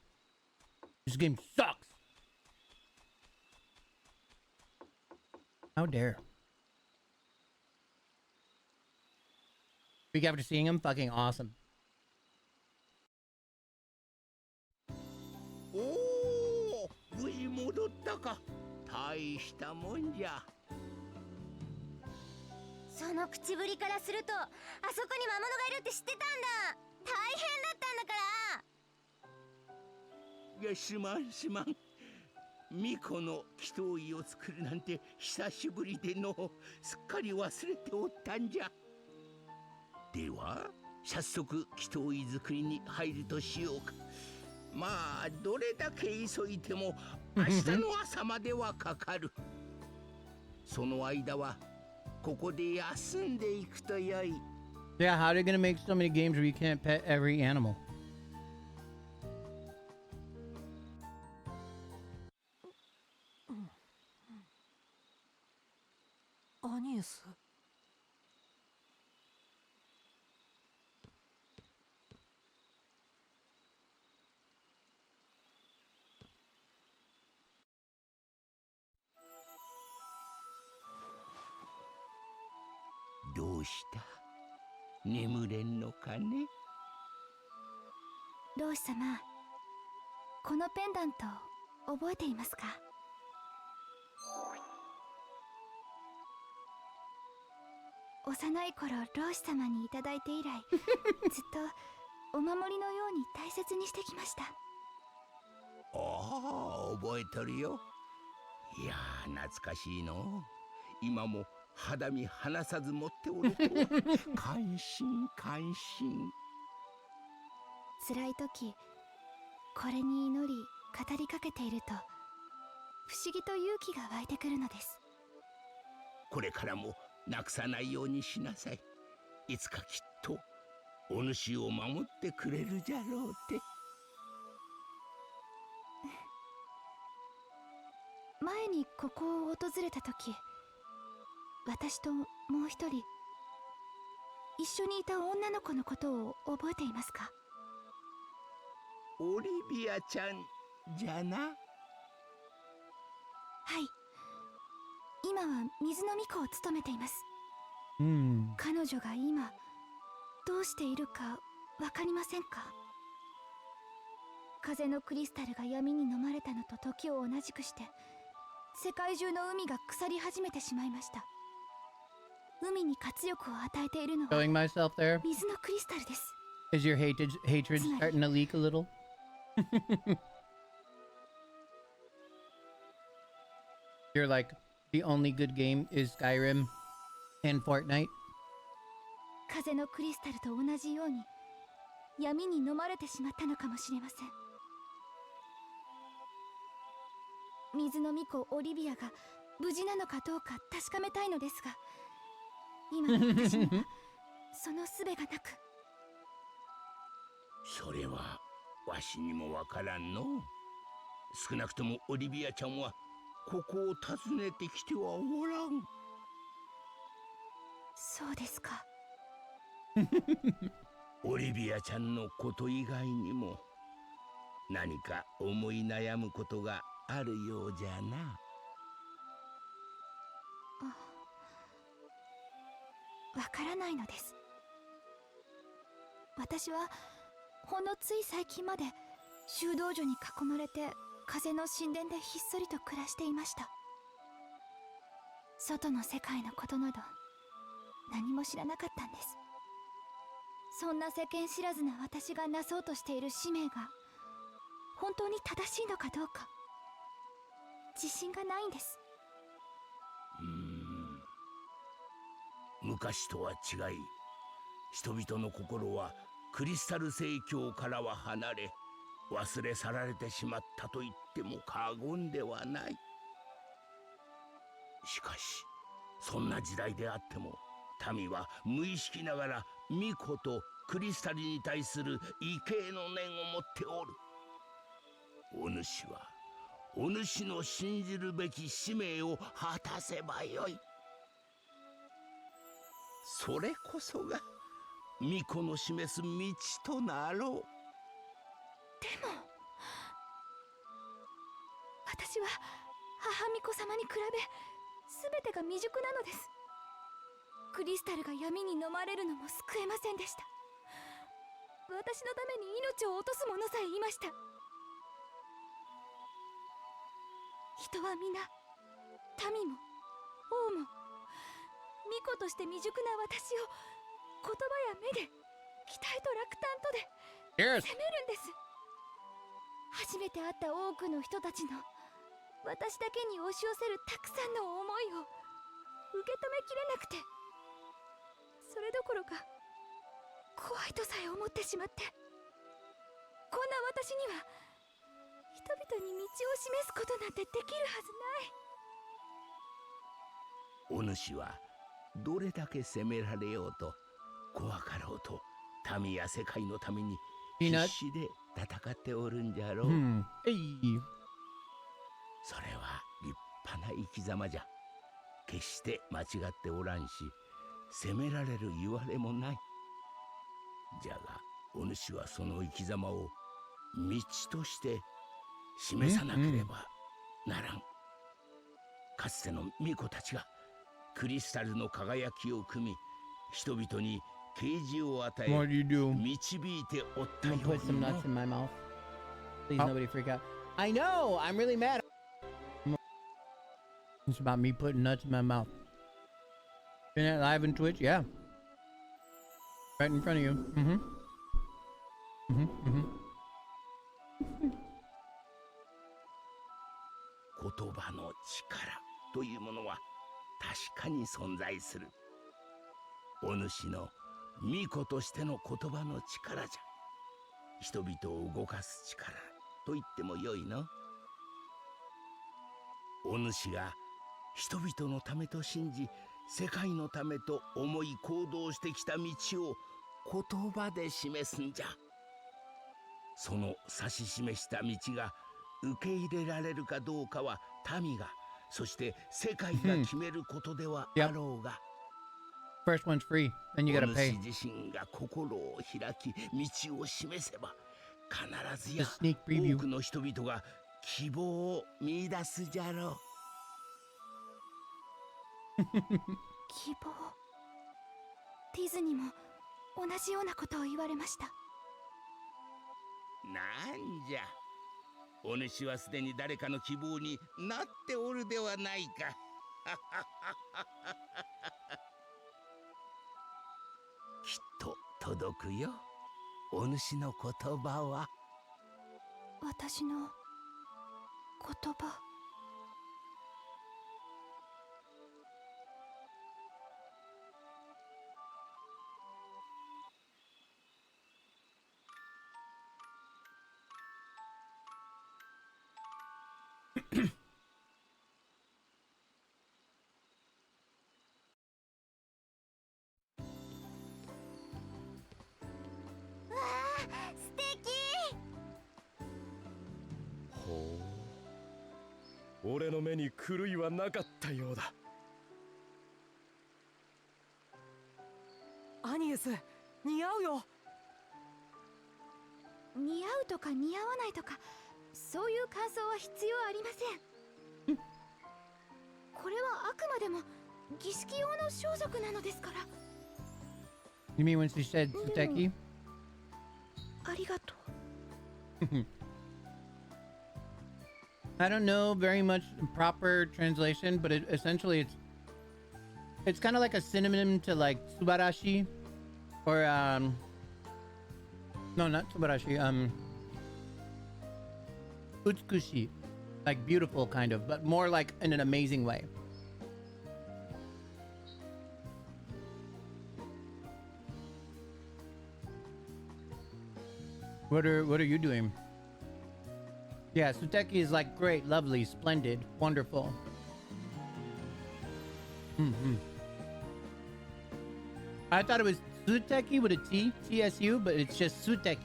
This game sucks. How dare. Week after seeing him, fucking awesome. Oh, 無事戻ったか。大したもんじゃ。その口ぶりからすると、あそこに魔物がいるって知ってたんだ。大変だったんだから。いや、すまんすまん。巫女の祈祷医を作るなんて久しぶりでの、すっかり忘れておったんじゃ。では早速祈祷医作りに入るとしようか。まあどれだけ急いでも明日の朝まではかかる。その間はここで休んでいくとよい。Yeah, how are they gonna make so many games where you can't pet every animal? Anius. どうした？眠れんのかね？老師様、このペンダント覚えていますか？幼い頃老師様にいただいて以来ずっとお守りのように大切にしてきました。ああ、覚えとるよ。いやー、懐かしいの。今も肌身離さず持っておるとは感心感心。辛い時これに祈り語りかけていると不思議と勇気が湧いてくるのです。これからもなくさないようにしなさい。いつかきっとお主を守ってくれるじゃろうって。前にここを訪れた時、私ともう一人一緒にいた女の子のことを覚えていますか？オリビアちゃんじゃな。はい、今は水の巫女を務めています。彼女が今どうしているかわかりませんか？風のクリスタルが闇に飲まれたのと時を同じくして世界中の海が腐り始めてしまいました。海に活力を与えているのは Showing myself there. 水のクリスタルです。 Is your hatred starting to leak a little? You're like, the only good game is Skyrim and Fortnite. 風のクリスタルと同じように闇に飲まれてしまったのかもしれません。水の巫女オリビアが無事なのかどうか確かめたいのですが、今の私にはその術がなく。それはわしにもわからんの。少なくともオリビアちゃんはここを訪ねてきてはおらん。そうですか。オリビアちゃんのこと以外にも何か思い悩むことがあるようじゃな。わからないのです。私はほんのつい最近まで修道女に囲まれて風の神殿でひっそりと暮らしていました。外の世界のことなど何も知らなかったんです。そんな世間知らずな私がなそうとしている使命が本当に正しいのかどうか自信がないんです。昔とは違い、人々の心はクリスタル聖教からは離れ忘れ去られてしまったと言っても過言ではない。しかしそんな時代であっても民は無意識ながら巫女とクリスタルに対する畏敬の念を持っておる。お主はお主の信じるべき使命を果たせばよい。それこそが巫女の示す道となろう。でも私は母巫女様に比べ全てが未熟なのです。クリスタルが闇に飲まれるのも救えませんでした。私のために命を落とす者さえいました。人は皆民も王も巫女として未熟な私を言葉や目で期待と落胆とで責めるんです。初めて会った多くの人たちの私だけに押し寄せるたくさんの思いを受け止めきれなくて、それどころか怖いとさえ思ってしまって、こんな私には人々に道を示すことなんてできるはずない。お主はどれだけ責められようと怖かろうと民や世界のために必死で戦っておるんじゃろう。それは立派な生き様じゃ。決して間違っておらんし責められる言われもない。じゃがお主はその生き様を道として示さなければならん。かつての巫女たちがクリスタルの輝きを組み人々に啓示を与え導いておったように。 Put some nuts in my mouth. Please nobody freak out. I know, I'm really mad. It's about me putting nuts in my mouth. Internet live and Twitch, yeah. Right in front of you. Mm-hmm. Mm-hmm. Mm-hmm. 言葉の力というものは確かに存在する。お主の巫女としての言葉の力じゃ。人々を動かす力と言ってもよいの。お主が人々のためと信じ、世界のためと思い行動してきた道を言葉で示すんじゃ。その指し示した道が受け入れられるかどうかは民が、そして世界が決めることではあろうが。First one's free, then you gotta お pay. 主自身が心を開き道を示せば、必ずや The sneak preview. 多くの人々が希望を見出すじゃろう。希望。ディズニーも同じようなことを言われました。なんじゃ、お主はすでに誰かの希望になっておるではないか。きっと届くよ、お主の言葉は。私の言葉。素敵。ほう、俺の目に狂いはなかったようだ。アニエス、似合うよ。似合うとか似合わないとか、そういう感想は必要ありません。これはあくまでも儀式用の装束なのですから。You mean when she said Suteki? ありがとう。I don't know very much proper translation, but essentially it's kind of like a synonym to like subarashi, or no, not subarashi, utsukushi, like beautiful kind of, but more like in an amazing way. What are you doing? Yeah, Suteki is like great, lovely, splendid, wonderful. I thought it was Suteki with a T, TSU, but it's just Suteki.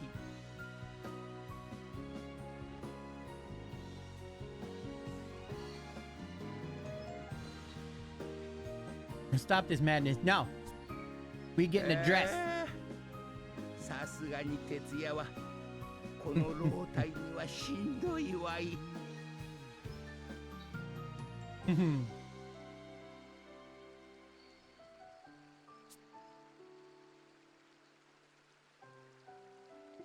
Stop this madness. No. We getting a dress. さすがに徹夜はこの老体にはしんどいわい。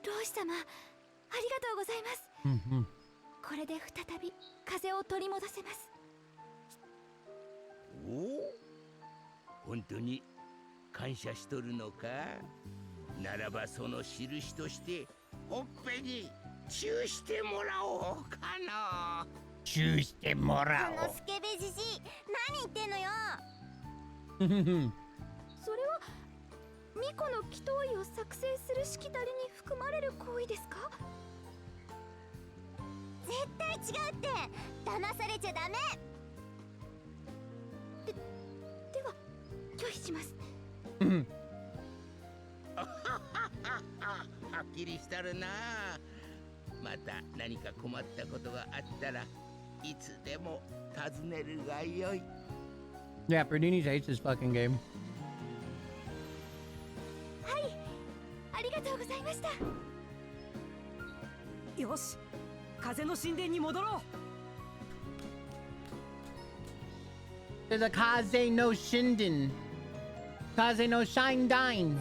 老師様、ありがとうございます。これで再び風を取り戻せます。おお、本当に感謝しとるのか。ならばその印としてほっぺにチューしてもらおうかな。チューしてもらこのスケベじじい、何言ってんのよ。それは巫女の祈祷医を作成するしきたりに含まれる行為ですか？絶対違うって。騙されちゃダメ。では拒否します。はっきりしたるな。また何か困ったことがあったらいつでも尋ねるがよい。Yeah, Perdini hates this fucking game. はい、ありがとうございました。よし、風の神殿に戻ろう。 There's a Kaze no Shinden. Kaze no Shine Dine.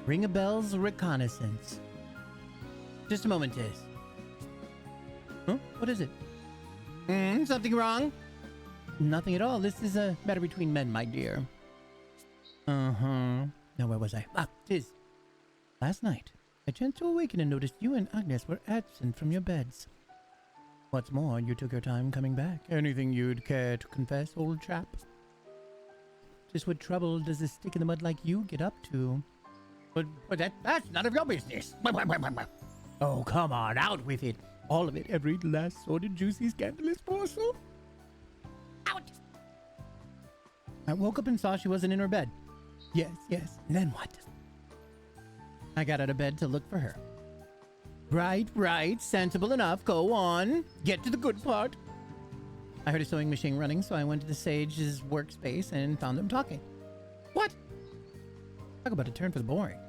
Ring a bell's reconnaissance. Just a moment, Tiz. Huh? What is it? Something wrong? nothing at all. This is a matter between men, my dear. Now, where was I? Ah, 'tis. Last night, I chanced to awaken and noticed you and Agnes were absent from your beds. What's more, you took your time coming back. Anything you'd care to confess, old chap? Just what trouble does a stick in the mud like you get up to? But that's none of your business. Oh, come on, out with it. All of it, every last sordid, juicy, scandalous morsel. Out! I woke up and saw she wasn't in her bed. Yes, and then what? I got out of bed to look for her. Right, sensible enough. Go on. Get to the good part. I heard a sewing machine running, so I went to the sage's workspace and found them talking. What? Talk about a turn for the boring.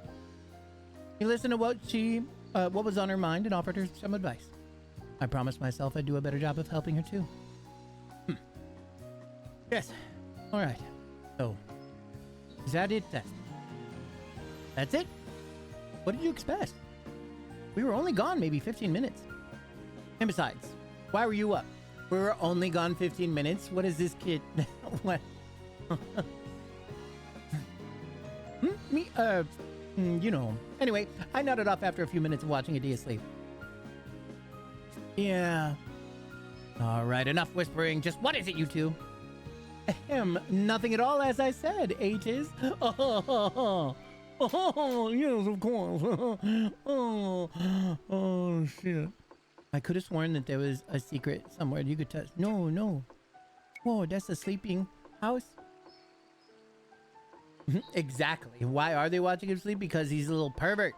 He listened to what was on her mind and offered her some advice. I promised myself I'd do a better job of helping her too. Yes. All right. So, is that it then? That's it? What did you expect? We were only gone maybe 15 minutes. And besides, why were you up? We were only gone 15 minutes. What is this kid? What? Me? You know. Anyway, I nodded off after a few minutes of watching Adia sleep. Yeah. All right, enough whispering. Just what is it, you two? Nothing at all, as I said. H is. Oh, yes, of course. Oh, shit. I could have sworn that there was a secret somewhere you could touch. No. Whoa, that's a sleeping house? Exactly. Why are they watching him sleep? Because he's a little pervert.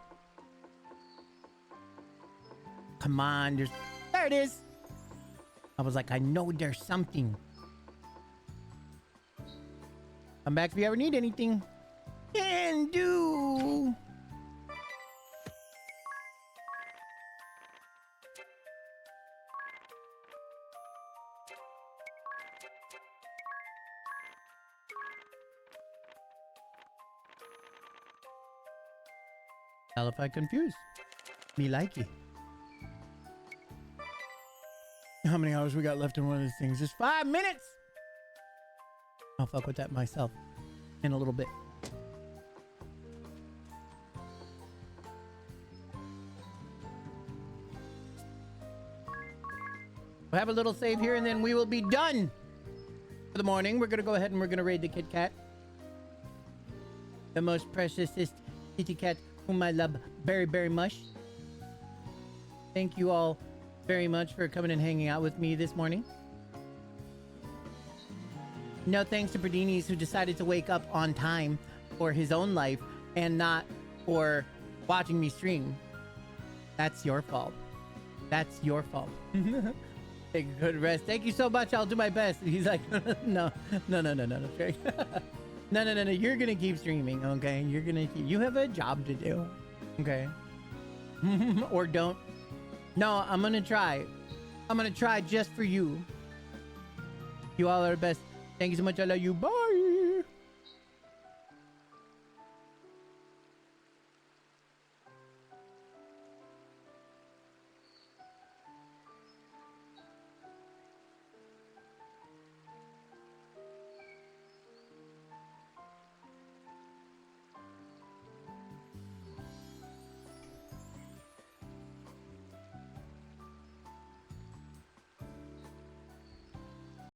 Come on, there it is. I was like, I know there's something. Come back if you ever need anything. Can do. Hell if I confuse. Me likey. How many hours we got left in one of these things? Just 5 minutes. I'll fuck with that myself in a little bit. We'll have a little save here and then we will be done for the morning. We're going to go ahead and we're going to raid the Kit Kat. The most preciousest kitty cat whom I love very, very much. Thank you all very much for coming and hanging out with me this morning. No thanks to Berdini's who decided to wake up on time for his own life and not for watching me stream. That's your fault. That's your fault. Take a good rest. Thank you so much. I'll do my best. He's like, no. Okay. No. You're gonna keep streaming, okay? You're gonna keep. You have a job to do, okay? Or don't. No, I'm gonna try. I'm gonna try just for you. You all are the best. Thank you so much. I love you. Bye.